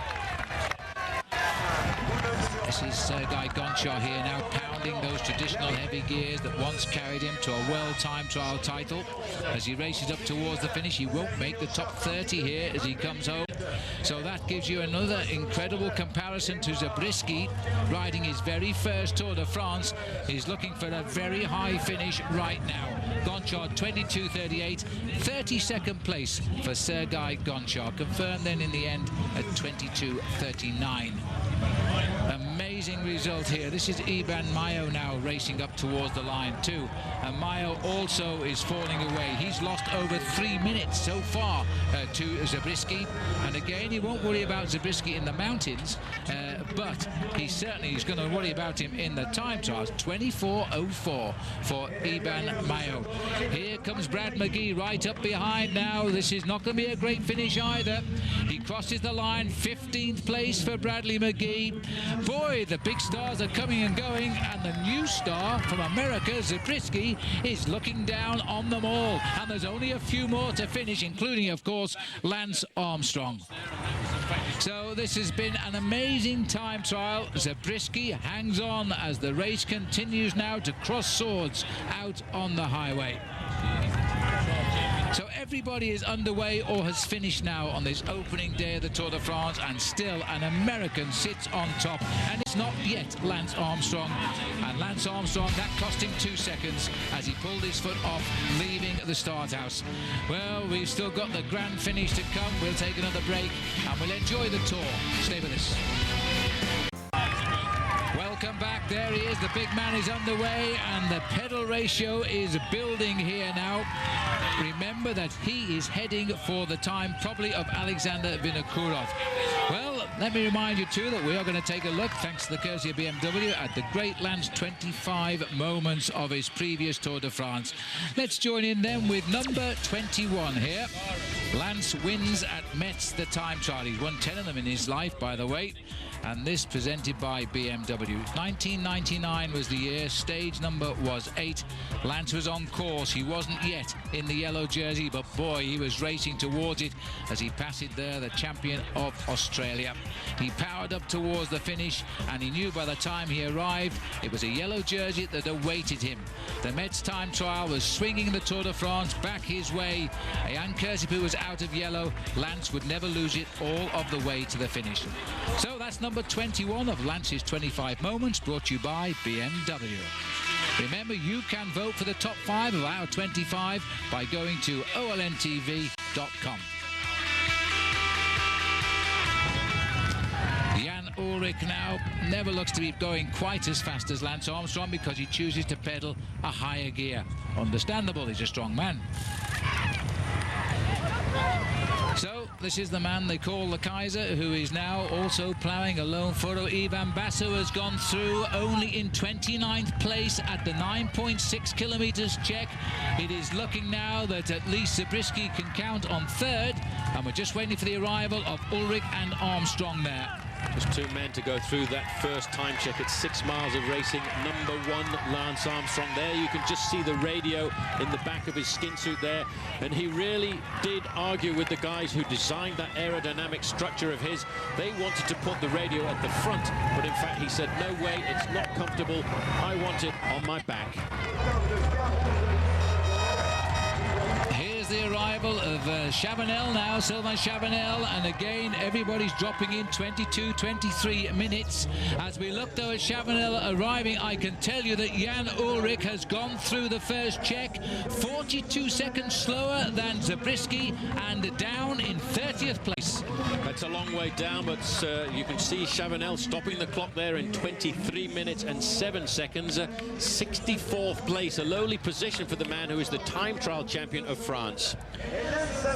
This is Sergei Gonchar here now, pounding those traditional heavy gears that once carried him to a world time trial title. As he races up towards the finish, he won't make the top 30 here as he comes home. So that gives you another incredible comparison to Zabriskie, riding his very first Tour de France. He's looking for a very high finish right now. Gonchar 22.38, 32nd place for Sergei Gonchar, confirmed then in the end at 22.39. Amazing amazing result here. This is Iban Mayo now racing up towards the line too. And Mayo also is falling away. He's lost over 3 minutes so far to Zabriskie. And again, he won't worry about Zabriskie in the mountains, but he's going to worry about him in the time trials. 24:04 for Iban Mayo. Here comes Brad McGee right up behind now. This is not going to be a great finish either. He crosses the line, 15th place for Bradley McGee. Boy, the big stars are coming and going, and the new star from America, Zabriskie, is looking down on them all. And there's only a few more to finish, including, of course, Lance Armstrong. So this has been an amazing time trial. Zabriskie hangs on as the race continues now to cross swords out on the highway. So everybody is underway or has finished now on this opening day of the Tour de France, and still an American sits on top, and it's not yet Lance Armstrong. And Lance Armstrong, that cost him 2 seconds as he pulled his foot off, leaving the start house. Well, we've still got the grand finish to come. We'll take another break and we'll enjoy the Tour. Stay with us. Welcome back. There he is. The big man is underway, and the pedal ratio is building here now. Remember that he is heading for the time probably of Alexander Vinokourov. Well, let me remind you too that we are going to take a look, thanks to the courtesy of BMW, at the great Lance 25 moments of his previous Tour de France. Let's join in then with number 21 here. Lance wins at Metz the time trial. He's won 10 of them in his life, by the way. And this presented by BMW. 1999 was the year. Stage number was 8. Lance was on course. He wasn't yet in the yellow jersey, but boy, he was racing towards it as he passed it there, the champion of Australia. He powered up towards the finish, and he knew by the time he arrived it was a yellow jersey that awaited him. The Metz time trial was swinging the Tour de France back his way. Jan Kuursepu was out of yellow. Lance would never lose it all of the way to the finish. So that's number 21 of Lance's 25 moments, brought to you by BMW. Remember, you can vote for the top 5 of our 25 by going to OLNTV.com. Jan Ullrich now never looks to be going quite as fast as Lance Armstrong because he chooses to pedal a higher gear. Understandable, he's a strong man. So this is the man they call the Kaiser, who is now also ploughing a lone furrow. Ivan Basso has gone through only in 29th place at the 9.6 kilometers check. It is looking now that at least Zabriskie can count on 3rd, and we're just waiting for the arrival of Ullrich and Armstrong there. Just 2 men to go through that first time check at 6 miles of racing. Number 1, Lance Armstrong. There you can just see the radio in the back of his skin suit there. And he really did argue with the guys who designed that aerodynamic structure of his. They wanted to put the radio at the front, but in fact he said, no way, it's not comfortable. I want it on my back. The arrival of Chavanel now, Sylvain Chavanel, and again everybody's dropping in 22-23 minutes. As we look though at Chavanel arriving, I can tell you that Jan Ullrich has gone through the first check 42 seconds slower than Zabriskie, and down in 30th place. That's a long way down, but you can see Chavanel stopping the clock there in 23 minutes and 7 seconds. 64th place, a lowly position for the man who is the time trial champion of France.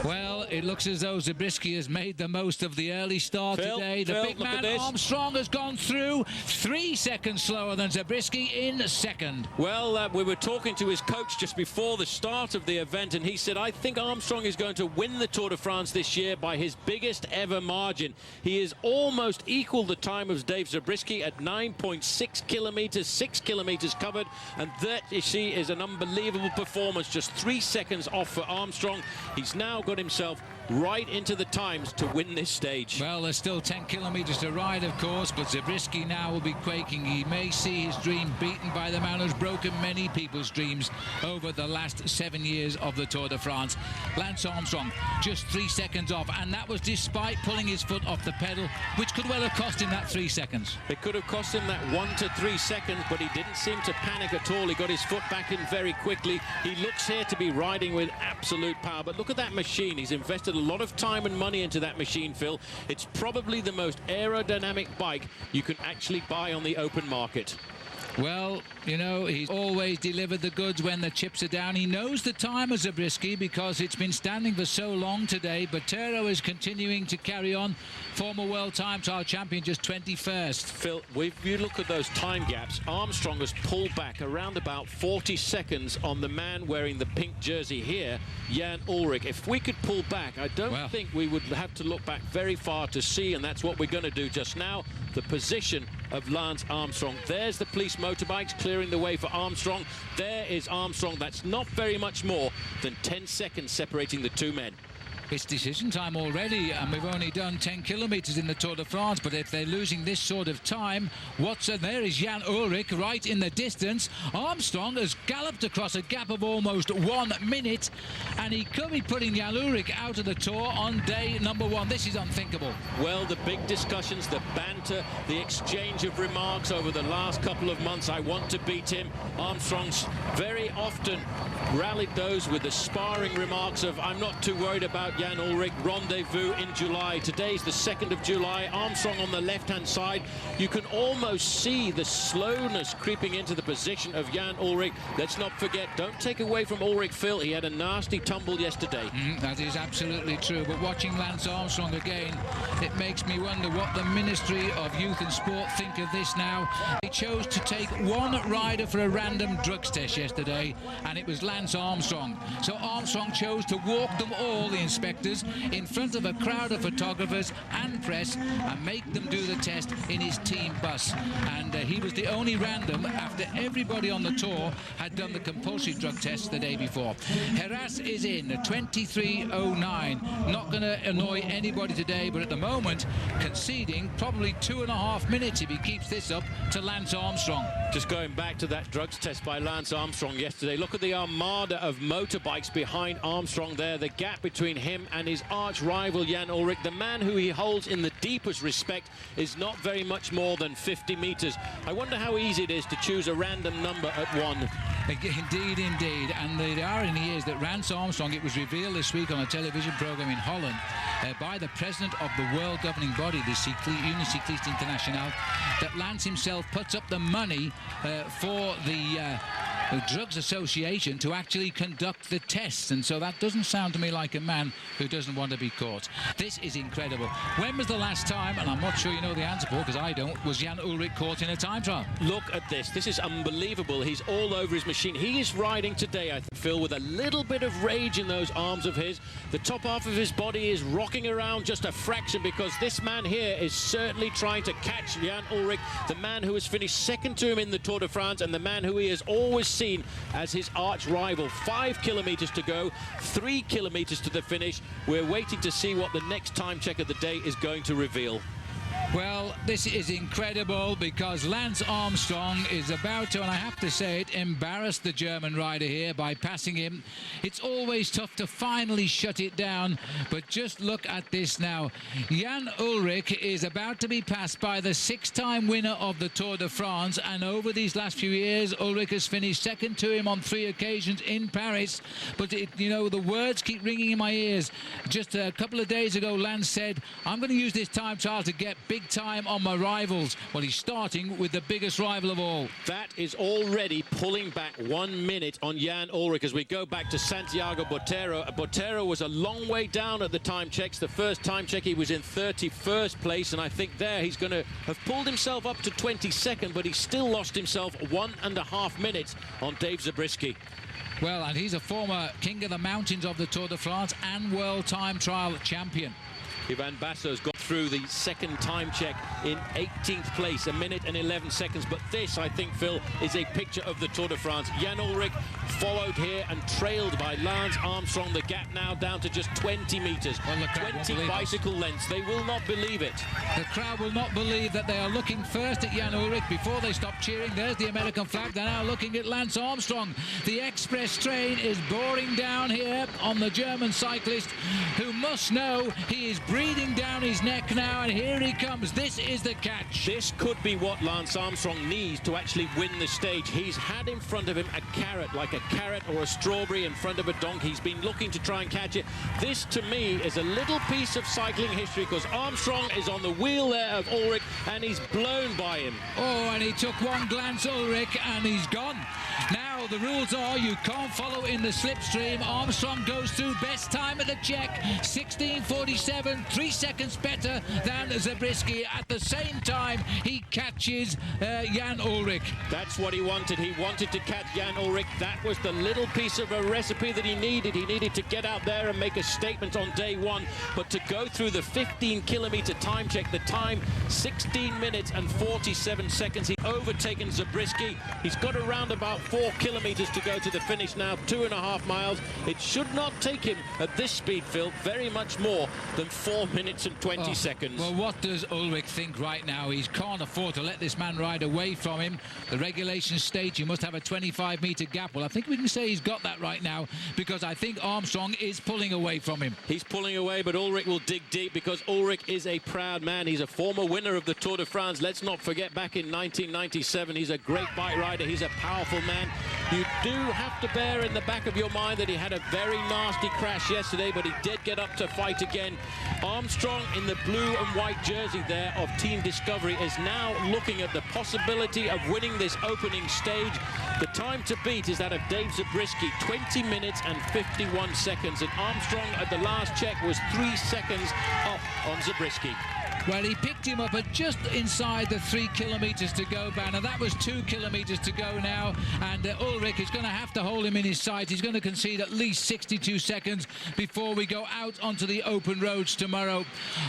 Well, it looks as though Zabriskie has made the most of the early start today. The big man Armstrong has gone through 3 seconds slower than Zabriskie in 2nd. Well, we were talking to his coach just before the start of the event, and he said, I think Armstrong is going to win the Tour de France this year by his biggest ever margin. He is almost equal the time of Dave Zabriskie at 9.6 kilometers, 6 kilometers covered, and that, you see, is an unbelievable performance, just 3 seconds off for Armstrong. He's now got himself right into the times to win this stage. Well, there's still 10 kilometers to ride, of course, but Zabriskie now will be quaking. He may see his dream beaten by the man who's broken many people's dreams over the last 7 years of the Tour de France. Lance Armstrong just 3 seconds off, and that was despite pulling his foot off the pedal, which could well have cost him that 3 seconds. It could have cost him that 1 to 3 seconds, but he didn't seem to panic at all. He got his foot back in very quickly. He looks here to be riding with absolute power, but look at that machine. He's invested invested a lot of time and money into that machine, Phil. It's probably the most aerodynamic bike you can actually buy on the open market. Well, you know, he's always delivered the goods when the chips are down. He knows the time of Zabriskie because it's been standing for so long today. Botero is continuing to carry on. Former world time trial champion, just 21st. Phil, if you look at those time gaps, Armstrong has pulled back around about 40 seconds on the man wearing the pink jersey here, Jan Ullrich. If we could pull back, I don't think we would have to look back very far to see, and that's what we're going to do just now, the position of Lance Armstrong. There's the police motorbikes clearing the way for Armstrong. There is Armstrong. That's not very much more than 10 seconds separating the two men. It's decision time already, and we've only done 10 kilometres in the Tour de France, but if they're losing this sort of time, there is Jan Ullrich right in the distance. Armstrong has galloped across a gap of almost 1 minute, and he could be putting Jan Ullrich out of the Tour on day number 1. This is unthinkable. Well, the big discussions, the banter, the exchange of remarks over the last couple of months, I want to beat him. Armstrong's very often rallied those with the sparring remarks of, I'm not too worried about Jan Ullrich, rendezvous in July. Today's the 2nd of July. Armstrong on the left-hand side. You can almost see the slowness creeping into the position of Jan Ullrich. Let's not forget, don't take away from Ullrich, Phil. He had a nasty tumble yesterday. That is absolutely true. But watching Lance Armstrong again, it makes me wonder what the Ministry of Youth and Sport think of this now. They chose to take one rider for a random drugs test yesterday, and it was Lance Armstrong. So Armstrong chose to walk them all, the inspectors, in front of a crowd of photographers and press, and make them do the test in his team bus. And he was the only random after everybody on the Tour had done the compulsory drug test the day before. Heras is in 23:09. Not going to annoy anybody today, but at the moment conceding probably 2.5 minutes if he keeps this up to Lance Armstrong. Just going back to that drugs test by Lance Armstrong yesterday, look at the armada of motorbikes behind Armstrong there. The gap between him and his arch rival Jan Ullrich, the man who he holds in the deepest respect, is not very much more than 50 meters. I wonder how easy it is to choose a random number at 1. Indeed, indeed. And the irony is that Lance Armstrong, it was revealed this week on a television program in Holland by the president of the world governing body, the Union Cycliste Internationale, that Lance himself puts up the money for the Drugs Association to actually conduct the tests, and so that doesn't sound to me like a man who doesn't want to be caught. This is incredible. When was the last time, and I'm not sure you know the answer, Paul, because I don't, was Jan Ullrich caught in a time trial? Look at this. This is unbelievable. He's all over his machine. He is riding today, I feel, with a little bit of rage in those arms of his. The top half of his body is rocking around just a fraction, because this man here is certainly trying to catch Jan Ullrich, the man who has finished 2nd to him in the Tour de France, and the man who he has always seen as his arch rival. 5 kilometers to go, 3 kilometers to the finish. We're waiting to see what the next time check of the day is going to reveal. Well, this is incredible, because Lance Armstrong is about to, and I have to say it, embarrass the German rider here by passing him. It's always tough to finally shut it down, but just look at this now. Jan Ullrich is about to be passed by the 6-time winner of the Tour de France, and over these last few years, Ullrich has finished 2nd to him on 3 occasions in Paris. But, you know, the words keep ringing in my ears. Just a couple of days ago, Lance said, I'm going to use this time trial to get big time on my rivals. Well, he's starting with the biggest rival of all. That is already pulling back 1 minute on Jan Ullrich as we go back to Santiago Botero. Botero was a long way down at the time checks. The first time check he was in 31st place, and I think there he's going to have pulled himself up to 22nd, but he still lost himself 1.5 minutes on Dave Zabriskie. Well, and he's a former King of the Mountains of the Tour de France and World Time Trial champion. Ivan Basso's got through the 2nd time check in 18th place, 1 minute and 11 seconds. But this, I think, Phil, is a picture of the Tour de France. Jan Ullrich followed here and trailed by Lance Armstrong. The gap now down to just 20 meters. Well, 20 bicycle lengths. They will not believe it. The crowd will not believe that they are looking first at Jan Ullrich before they stop cheering. There's the American flag. They're now looking at Lance Armstrong. The express train is boring down here on the German cyclist, who must know he is breathing down his neck neck now, and here he comes. This is the catch. This could be what Lance Armstrong needs to actually win the stage. He's had in front of him a carrot, like a carrot or a strawberry in front of a donkey. He's been looking to try and catch it. This, to me, is a little piece of cycling history, because Armstrong is on the wheel there of Ulrich, and he's blown by him. Oh, and he took one glance, Ulrich, and he's gone. Now, the rules are you can't follow in the slipstream. Armstrong goes through, best time at the check, 16:47, 3 seconds better than Zabriskie. At the same time, he catches Jan Ulrich. That's what he wanted. He wanted to catch Jan Ulrich. That was the little piece of a recipe that he needed. He needed to get out there and make a statement on day one, but to go through the 15-kilometer time check, the time 16 minutes and 47 seconds. He's overtaken Zabriskie. He's got around about 4 kilometers to go to the finish now, 2.5 miles. It should not take him at this speed, Phil, very much more than 4 minutes and 20 seconds. Well, what does Ulrich think right now? He can't afford to let this man ride away from him. The regulations state you must have a 25-meter gap. Well, I think we can say he's got that right now, because I think Armstrong is pulling away from him. He's pulling away, but Ulrich will dig deep, because Ulrich is a proud man. He's a former winner of the Tour de France. Let's not forget, back in 1997, he's a great bike rider. He's a powerful man. You do have to bear in the back of your mind that he had a very nasty crash yesterday, but he did get up to fight again. Armstrong, in the blue and white jersey there of Team Discovery, is now looking at the possibility of winning this opening stage. The time to beat is that of Dave Zabriskie, 20 minutes and 51 seconds. And Armstrong at the last check was 3 seconds off on Zabriskie. Well, he picked him up at just inside the 3 kilometers to go, Banner. That was 2 kilometers to go now, and Ulrich is going to have to hold him in his sight. He's going to concede at least 62 seconds before we go out onto the open roads tomorrow.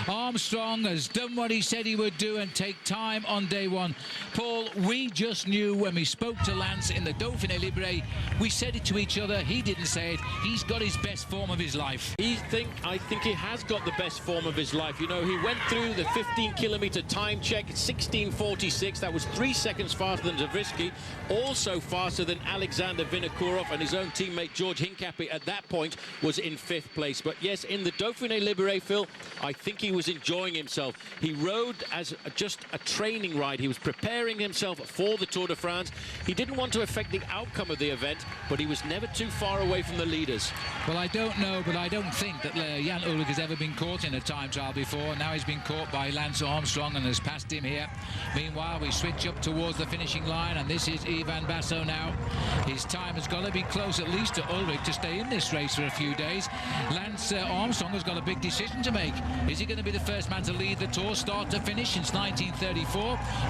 Armstrong has done what he said he would do and take time on day one. Paul, we just knew when we spoke to Lance in the Dauphiné Libre, we said it to each other. He didn't say it. He's got his best form of his life. I think he has got the best form of his life. You know, he went through the 15-kilometer time check, 16:46. That was 3 seconds faster than Zabriskie, also faster than Alexander Vinokourov, and his own teammate George Hincapie at that point was in 5th place. But yes, in the Dauphiné Libre, Phil, I think he was enjoying himself. He rode as just a training ride. He was preparing himself for the Tour de France. He didn't want to affect the outcome of the event, but he was never too far away from the leaders. Well, I don't know, but I don't think that Jan Ulrich has ever been caught in a time trial before. Now he's been caught by Lance Armstrong and has passed him here. Meanwhile, we switch up towards the finishing line, and this is Ivan Basso now. His time has got to be close at least to Ulrich to stay in this race for a few days. Lance Armstrong has got a big decision to make. Is he going to be the first man to lead the Tour, start to finish, since 1934,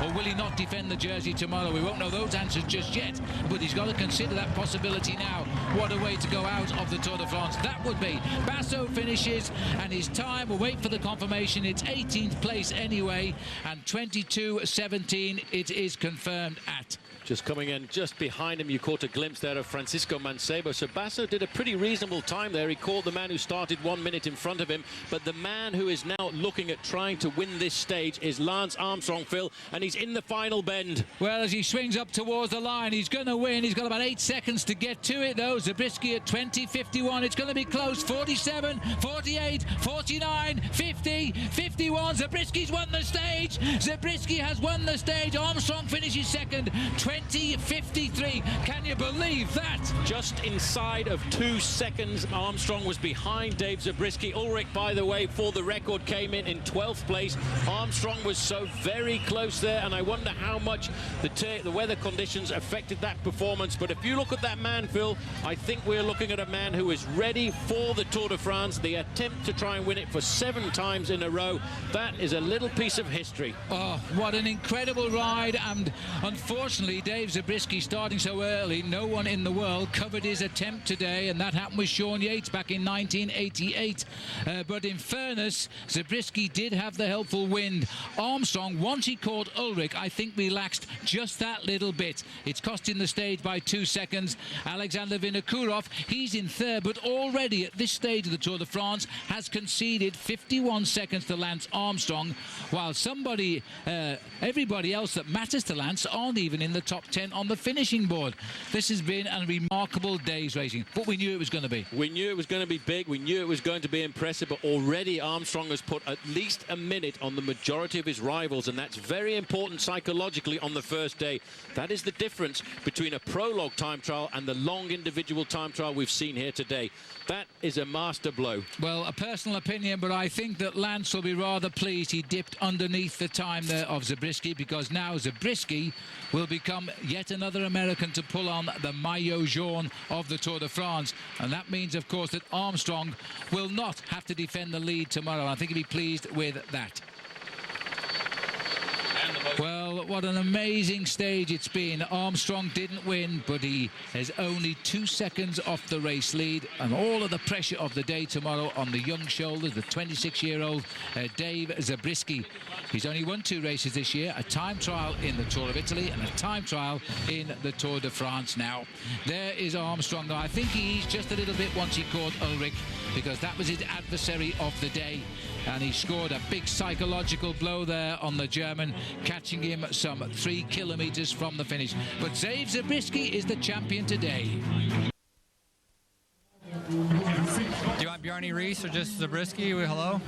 or will he not defend the jersey tomorrow? We won't know those answers just yet, but he's got to consider that possibility now. What a way to go out of the Tour de France that would be. Basso finishes, and his time, we'll wait for the confirmation, it's 18th place anyway, and 22:17 it is confirmed at. Just coming in just behind him, you caught a glimpse there of Francisco Mancebo. So Basso did a pretty reasonable time there. He called the man who started 1 minute in front of him, but the man who is now looking at trying to win this stage is Lance Armstrong, Phil, and he's in the final bend. Well, as he swings up towards the line, he's going to win. He's got about 8 seconds to get to it, though. Zabriskie at 20:51. It's going to be close. 47, 48, 49, 50, 51. Zabriskie's won the stage. Zabriskie has won the stage. Armstrong finishes second. 20:53. Can you believe that? Just inside of 2 seconds, Armstrong was behind Dave Zabriskie. Ulrich, by the way, for the record, came in 12th place. Armstrong was so very close there, and I wonder how much the weather conditions affected that performance. But if you look at that man, Phil, I think we're looking at a man who is ready for the Tour de France. The attempt to try and win it for 7 times in a row. That is a little piece of history. Oh, what an incredible ride, and unfortunately, Dave Zabriskie starting so early, no one in the world covered his attempt today, and that happened with Sean Yates back in 1988. But in fairness, Zabriskie did have the helpful wind. Armstrong, once he caught Ulrich, I think relaxed just that little bit. It's costing the stage by 2 seconds. Alexander Vinokourov, he's in third, but already at this stage of the Tour de France has conceded 51 seconds to Lance Armstrong, while everybody else that matters to Lance aren't even in the top top 10 on the finishing board. This has been a remarkable day's racing, but we knew it was going to be. We knew it was going to be big. We knew it was going to be impressive, but already Armstrong has put at least a minute on the majority of his rivals, and that's very important psychologically on the first day. That is the difference between a prologue time trial and the long individual time trial we've seen here today. That is a master blow. Well, a personal opinion, but I think that Lance will be rather pleased he dipped underneath the time there of Zabriskie, because now Zabriskie will become yet another American to pull on the maillot jaune of the Tour de France. And that means, of course, that Armstrong will not have to defend the lead tomorrow. I think he'll be pleased with that. Well, what an amazing stage it's been. Armstrong didn't win, but he is only 2 seconds off the race lead, and all of the pressure of the day tomorrow on the young shoulders, the 26-year-old Dave Zabriskie. He's only won 2 races this year, a time trial in the Tour of Italy and a time trial in the Tour de France now. There is Armstrong. I think he eased just a little bit once he caught Ulrich, because that was his adversary of the day. And he scored a big psychological blow there on the German, catching him some 3 kilometers from the finish. But Dave Zabriskie is the champion today. Do you want Bjarne Riis or just Zabriskie? Hello?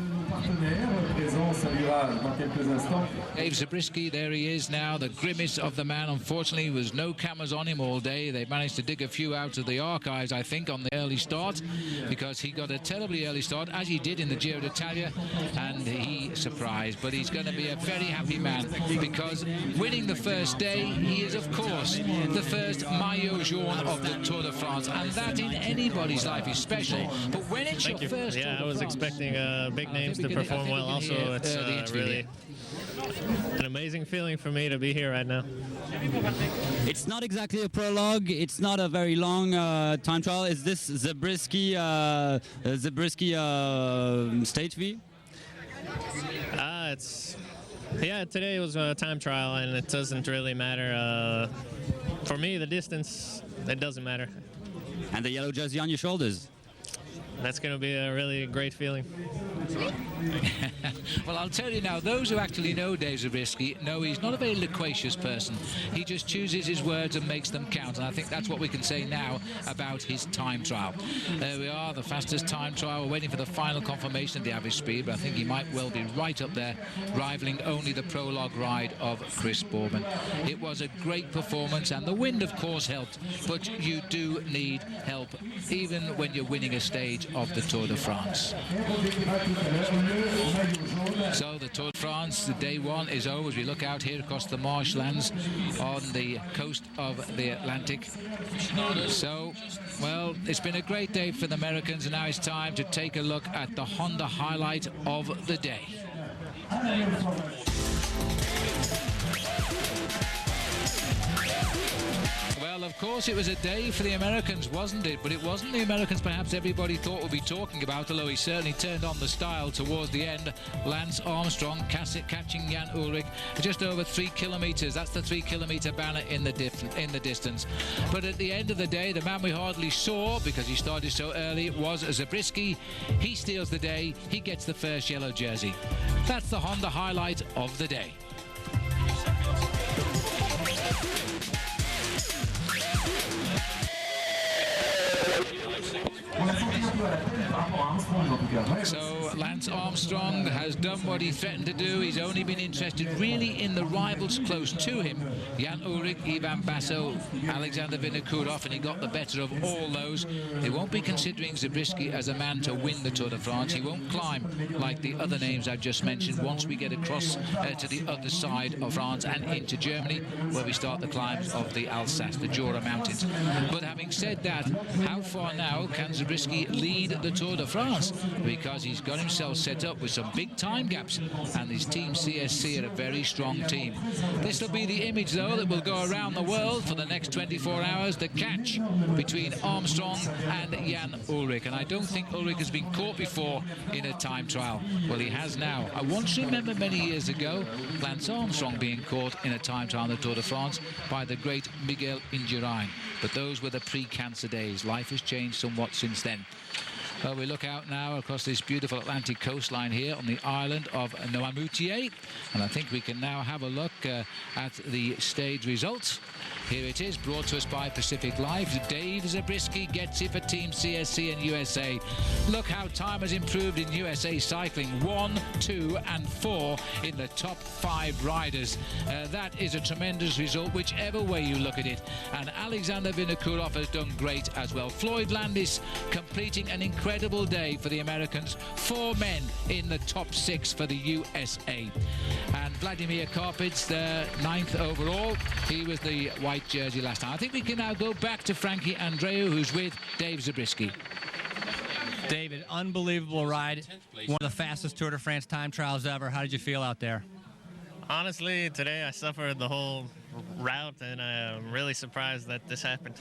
Dave Zabriskie, there he is now, the grimace of the man. Unfortunately, there was no cameras on him all day. They managed to dig a few out of the archives, I think, on the early start, because he got a terribly early start, as he did in the Giro d'Italia, and he surprised. But he's going to be a very happy man, because winning the first day, he is, of course, the first maillot jaune of the Tour de France, and that in anybody's life is special. But when it's your first yeah, Tour de I was France, expecting big names to perform well. Also, it's really an amazing feeling for me to be here right now. It's not exactly a prologue. It's not a very long time trial. Is this Zabriskie Stage V? Yeah, today was a time trial, and it doesn't really matter. For me, the distance, it doesn't matter. And the yellow jersey on your shoulders. That's going to be a really great feeling. Well, I'll tell you now, those who actually know Dave Zabriskie know he's not a very loquacious person. He just chooses his words and makes them count, and I think that's what we can say now about his time trial. There we are, the fastest time trial. We're waiting for the final confirmation of the average speed, but I think he might well be right up there, rivaling only the prologue ride of Chris Boorman. It was a great performance, and the wind, of course, helped, but you do need help, even when you're winning a stage of the Tour de France. So the Tour de France, the day one is over as we look out here across the marshlands on the coast of the Atlantic. So, well, it's been a great day for the Americans, and now it's time to take a look at the Honda highlight of the day. Well, of course, it was a day for the Americans, wasn't it? But it wasn't the Americans perhaps everybody thought would be talking about, although he certainly turned on the style towards the end. Lance Armstrong catching Jan Ullrich just over 3 kilometers. That's the 3 kilometer banner in the distance. But at the end of the day, the man we hardly saw because he started so early was Zabriskie. He steals the day. He gets the first yellow jersey. That's the Honda highlight of the day. So Lance Armstrong has done what he threatened to do. He's only been interested really in the rivals close to him. Jan Ullrich, Ivan Basso, Alexander Vinokurov, and he got the better of all those. He won't be considering Zabriskie as a man to win the Tour de France. He won't climb like the other names I've just mentioned once we get across to the other side of France and into Germany, where we start the climbs of the Alsace, the Jura Mountains. But having said that, how far now can Zabriskie lead the Tour de France? Because he's got himself set up with some big time gaps, and his team CSC are a very strong team. This will be the image, though, that will go around the world for the next 24 hours, the catch between Armstrong and Jan Ullrich. And I don't think Ullrich has been caught before in a time trial. Well, he has now. I once remember many years ago Lance Armstrong being caught in a time trial on the Tour de France by the great Miguel Indurain. But those were the pre-cancer days. Life has changed somewhat since then. Well, we look out now across this beautiful Atlantic coastline here on the island of Noirmoutier, and I think we can now have a look at the stage results. Here it is, brought to us by Pacific Life. Dave Zabriskie gets it for Team CSC and USA. Look how time has improved in USA cycling. 1, 2 and 4 in the top 5 riders. That is a tremendous result, whichever way you look at it. And Alexander Vinokurov has done great as well. Floyd Landis completing an incredible day for the Americans. 4 men in the top 6 for the USA. And Vladimir Karpitz, the 9th overall. He was the white jersey last time. I think we can now go back to Frankie Andreu, who's with Dave Zabriskie. David, unbelievable ride. One of the fastest Tour de France time trials ever. How did you feel out there? Honestly, today I suffered the whole route, and I'm really surprised that this happened.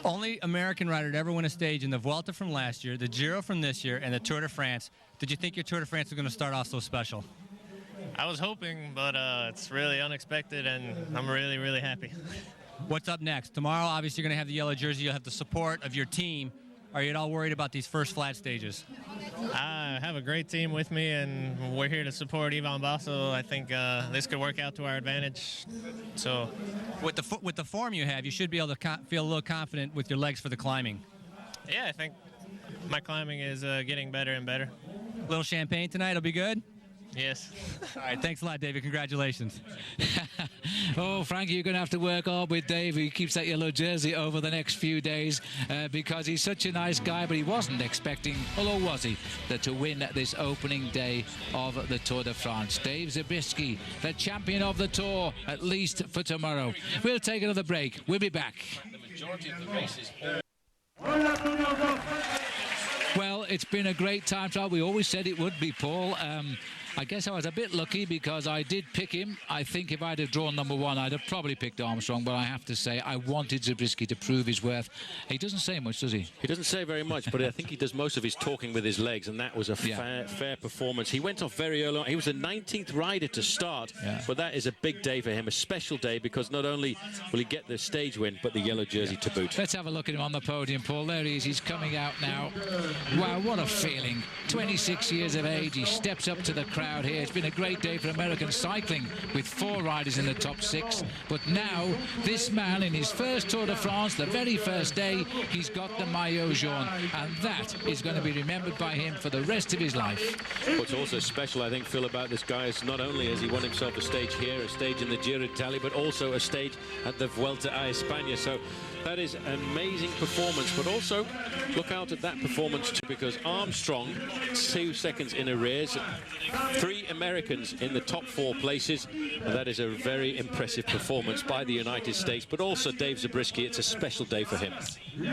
Only American rider to ever win a stage in the Vuelta from last year, the Giro from this year, and the Tour de France. Did you think your Tour de France was going to start off so special? I was hoping, but it's really unexpected, and I'm really, really happy. What's up next? Tomorrow, obviously, you're going to have the yellow jersey. You'll have the support of your team. Are you at all worried about these first flat stages? I have a great team with me, and we're here to support Ivan Basso. I think this could work out to our advantage. So, with the form you have, you should be able to feel a little confident with your legs for the climbing. Yeah, I think my climbing is getting better and better. A little champagne tonight will be good? Yes. All right, thanks a lot, David. Congratulations. Oh, Frankie, you're going to have to work hard with Dave, who keeps that yellow jersey over the next few days because he's such a nice guy, but he wasn't expecting, although was he, to win this opening day of the Tour de France. Dave Zabriskie, the champion of the Tour, at least for tomorrow. We'll take another break. We'll be back. The majority of the races. Well, it's been a great time trial. We always said it would be, Paul. I guess I was a bit lucky because I did pick him. I think if I'd have drawn number 1, I'd have probably picked Armstrong, but I have to say I wanted Zabriskie to prove his worth. He doesn't say much, does he? He doesn't say very much, but I think he does most of his talking with his legs, and that was a fair performance. He went off very early on. He was the 19th rider to start, but that is a big day for him, a special day, because not only will he get the stage win, but the yellow jersey to boot. Let's have a look at him on the podium, Paul. There he is. He's coming out now. Wow, what a feeling. 26 years of age. He steps up to the crowd here. It's been a great day for American cycling with 4 riders in the top 6. But now, this man in his first Tour de France, the very first day, he's got the maillot jaune. And that is going to be remembered by him for the rest of his life. What's also special, I think, Phil, about this guy is not only has he won himself a stage here, a stage in the Giro d'Italia, but also a stage at the Vuelta a España. So that is an amazing performance, but also look out at that performance too, because Armstrong 2 seconds in arrears, 3 Americans in the top 4 places, and that is a very impressive performance by the United States, but also Dave Zabriskie. It's a special day for him.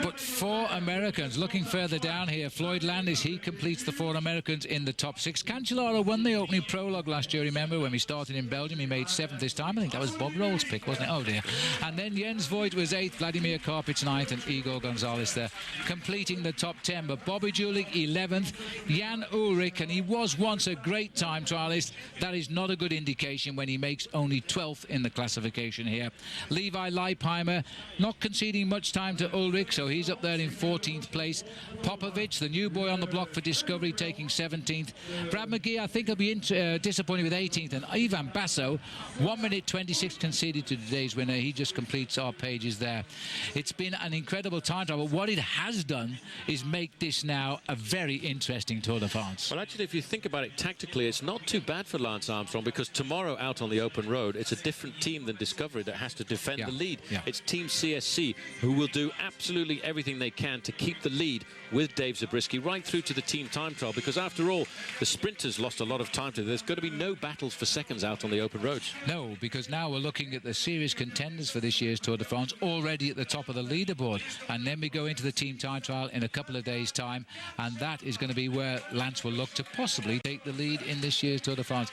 But 4 Americans. Looking further down here, Floyd Landis, he completes the 4 Americans in the top 6. Cancellara won the opening prologue last year, remember, when we started in Belgium. He made 7th this time. I think that was Bob Roll's pick, wasn't it? Oh dear. And then Jens Voigt was 8th, Vladimir Karpitz 9th, and Igor Gonzalez there completing the top 10. But Bobby Julich 11th, Jan Ullrich, and he was once a great time trialist. That is not a good indication when he makes only 12th in the classification here. Levi Leipheimer not conceding much time to Ullrich, so he's up there in 14th place. Popovic, the new boy on the block for Discovery, taking 17th. Brad McGee, I think, will be disappointed with 18th. And Ivan Basso, 1 minute 26 conceded to today's winner. He just completes our pages there. It's been an incredible time trial, but what it has done is make this now a very interesting Tour de France. Well, actually, if you think about it tactically, it's not too bad for Lance Armstrong, because tomorrow out on the open road, it's a different team than Discovery that has to defend the lead. It's Team CSC, who will do absolutely everything they can to keep the lead with Dave Zabriskie right through to the team time trial, because after all, the sprinters lost a lot of time to this. There's going to be no battles for seconds out on the open roads. No, because now we're looking at the serious contenders for this year's Tour de France already at the top of the leaderboard, and then we go into the team time trial in a couple of days' time, and that is going to be where Lance will look to possibly take the lead in this year's Tour de France.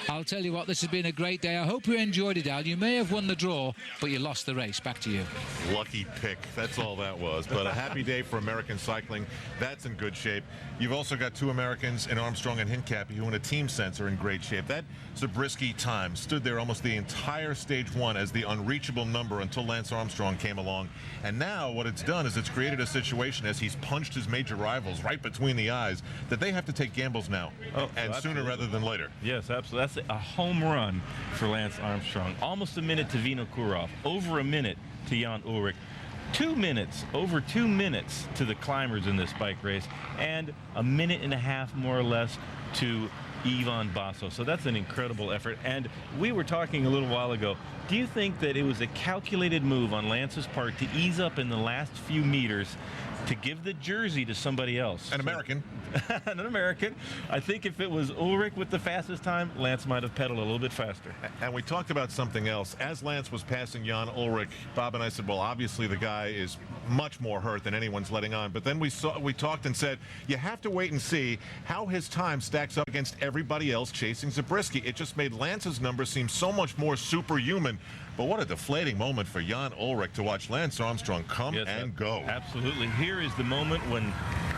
I'll tell you what, this has been a great day. I hope you enjoyed it, Al. You may have won the draw, but you lost the race. Back to you. Lucky pick. That's all that was. But a happy day for American cycling. That's in good shape. You've also got 2 Americans in Armstrong and Hincapie who in a team sense are in great shape. That Zabriskie time stood there almost the entire stage 1 as the unreachable number until Lance Armstrong came along. And now what it's done is it's created a situation as he's punched his major rivals right between the eyes that they have to take gambles now. And sooner rather rather than later. Yes, absolutely. That's a home run for Lance Armstrong. Almost a minute to Vinokurov, over a minute to Jan Ullrich. 2 minutes, over 2 minutes to the climbers in this bike race, and a minute and a half more or less to Ivan Basso. So that's an incredible effort. And we were talking a little while ago, do you think that it was a calculated move on Lance's part to ease up in the last few meters to give the jersey to somebody else? An American. An American. I think if it was Ullrich with the fastest time, Lance might have pedaled a little bit faster. And we talked about something else. As Lance was passing Jan Ullrich, Bob and I said, well, obviously the guy is much more hurt than anyone's letting on. But then we talked and said, you have to wait and see how his time stacks up against everybody else chasing Zabriskie. It just made Lance's numbers seem so much more superhuman. But what a deflating moment for Jan Ullrich to watch Lance Armstrong come and go. Absolutely. Here is the moment when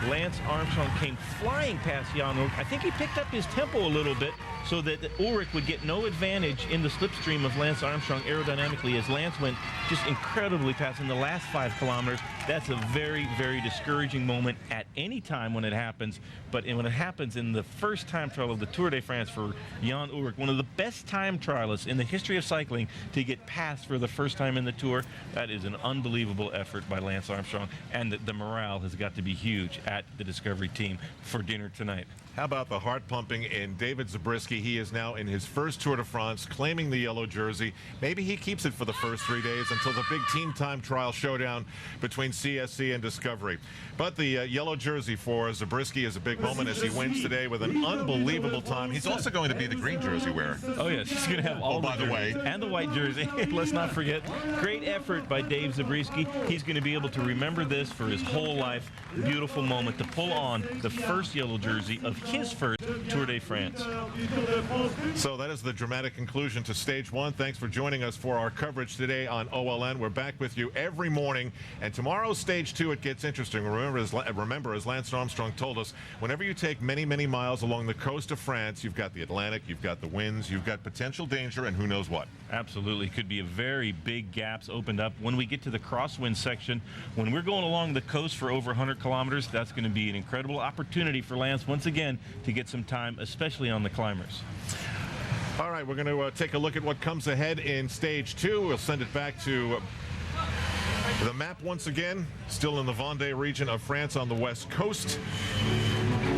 Lance Armstrong came flying past Jan Ullrich. I think he picked up his tempo a little bit so that Ullrich would get no advantage in the slipstream of Lance Armstrong aerodynamically as Lance went just incredibly fast in the last 5 kilometers. That's a very, very discouraging moment at any time when it happens. But when it happens in the first time trial of the Tour de France for Jan Ullrich, one of the best time trialists in the history of cycling, to get passed for the first time in the Tour, that is an unbelievable effort by Lance Armstrong. And the morale has got to be huge at the Discovery team for dinner tonight. How about the heart pumping in David Zabriskie? He is now in his first Tour de France, claiming the yellow jersey. Maybe he keeps it for the first 3 days until the big team time trial showdown between CSC and Discovery. But the yellow jersey for Zabriskie is a big moment as he wins today with an unbelievable time. He's also going to be the green jersey wearer. Oh, yes. He's going to have all by the way. And the white jersey. Let's not forget. Great effort by Dave Zabriskie. He's going to be able to remember this for his whole life. Beautiful moment to pull on the first yellow jersey of his first Tour de France. So that is the dramatic conclusion to Stage 1. Thanks for joining us for our coverage today on OLN. We're back with you every morning. And tomorrow's Stage 2, it gets interesting. Remember, as Lance Armstrong told us, whenever you take many, many miles along the coast of France, you've got the Atlantic, you've got the winds, you've got potential danger, and who knows what. Absolutely. Could be a very big gaps opened up. When we get to the crosswind section, when we're going along the coast for over 100 kilometers, that's going to be an incredible opportunity for Lance once again to get some time, especially on the climbers. All right, we're going to take a look at what comes ahead in Stage 2. We'll send it back to the map once again, still in the Vendée region of France on the west coast.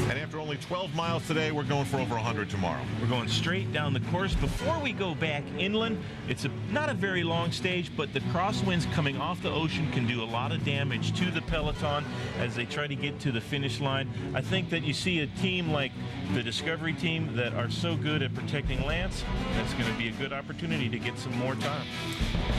And after only 12 miles today, we're going for over 100 tomorrow. We're going straight down the course. Before we go back inland, it's not a very long stage, but the crosswinds coming off the ocean can do a lot of damage to the peloton as they try to get to the finish line. I think that you see a team like the Discovery team that are so good at protecting Lance, that's going to be a good opportunity to get some more time.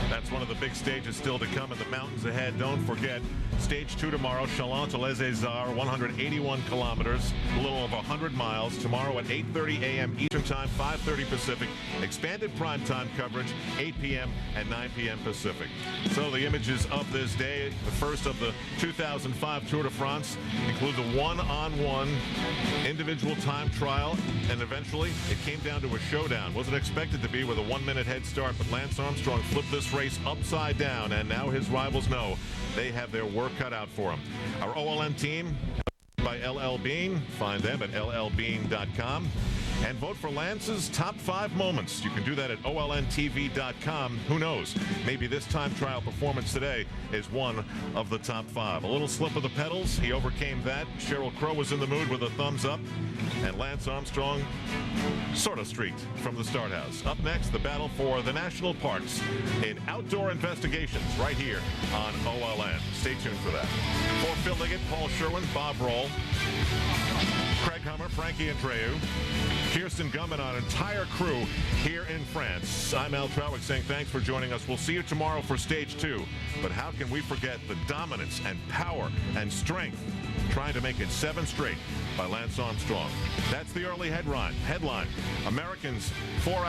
That's one of the big stages still to come in the mountains ahead. Don't forget, Stage 2 tomorrow, Chalon-les-Azars, 181 kilometers, a little over 100 miles. Tomorrow at 8:30 a.m. Eastern Time, 5:30 Pacific. Expanded primetime coverage, 8 p.m. and 9 p.m. Pacific. So the images of this day, the first of the 2005 Tour de France, include the one-on-one individual time trial, and eventually it came down to a showdown. Wasn't expected to be with a 1-minute head start, but Lance Armstrong flipped this race upside down, and now his rivals know they have their work cut out for them. Our OLN team by LL Bean. Find them at llbean.com. And vote for Lance's top 5 moments. You can do that at olntv.com. Who knows? Maybe this time trial performance today is one of the top 5. A little slip of the pedals. He overcame that. Sheryl Crow was in the mood with a thumbs up. And Lance Armstrong sort of streaked from the start house. Up next, the battle for the national parks in Outdoor Investigations right here on OLN. Stay tuned for that. For Phil Liggett, Paul Sherwin, Bob Roll, Craig Hummer, Frankie Andreu, Kirsten Gum, and our entire crew here in France. I'm Al Trowick saying thanks for joining us. We'll see you tomorrow for Stage 2. But how can we forget the dominance and power and strength trying to make it 7 straight by Lance Armstrong? That's the early headline. Americans 4 hours.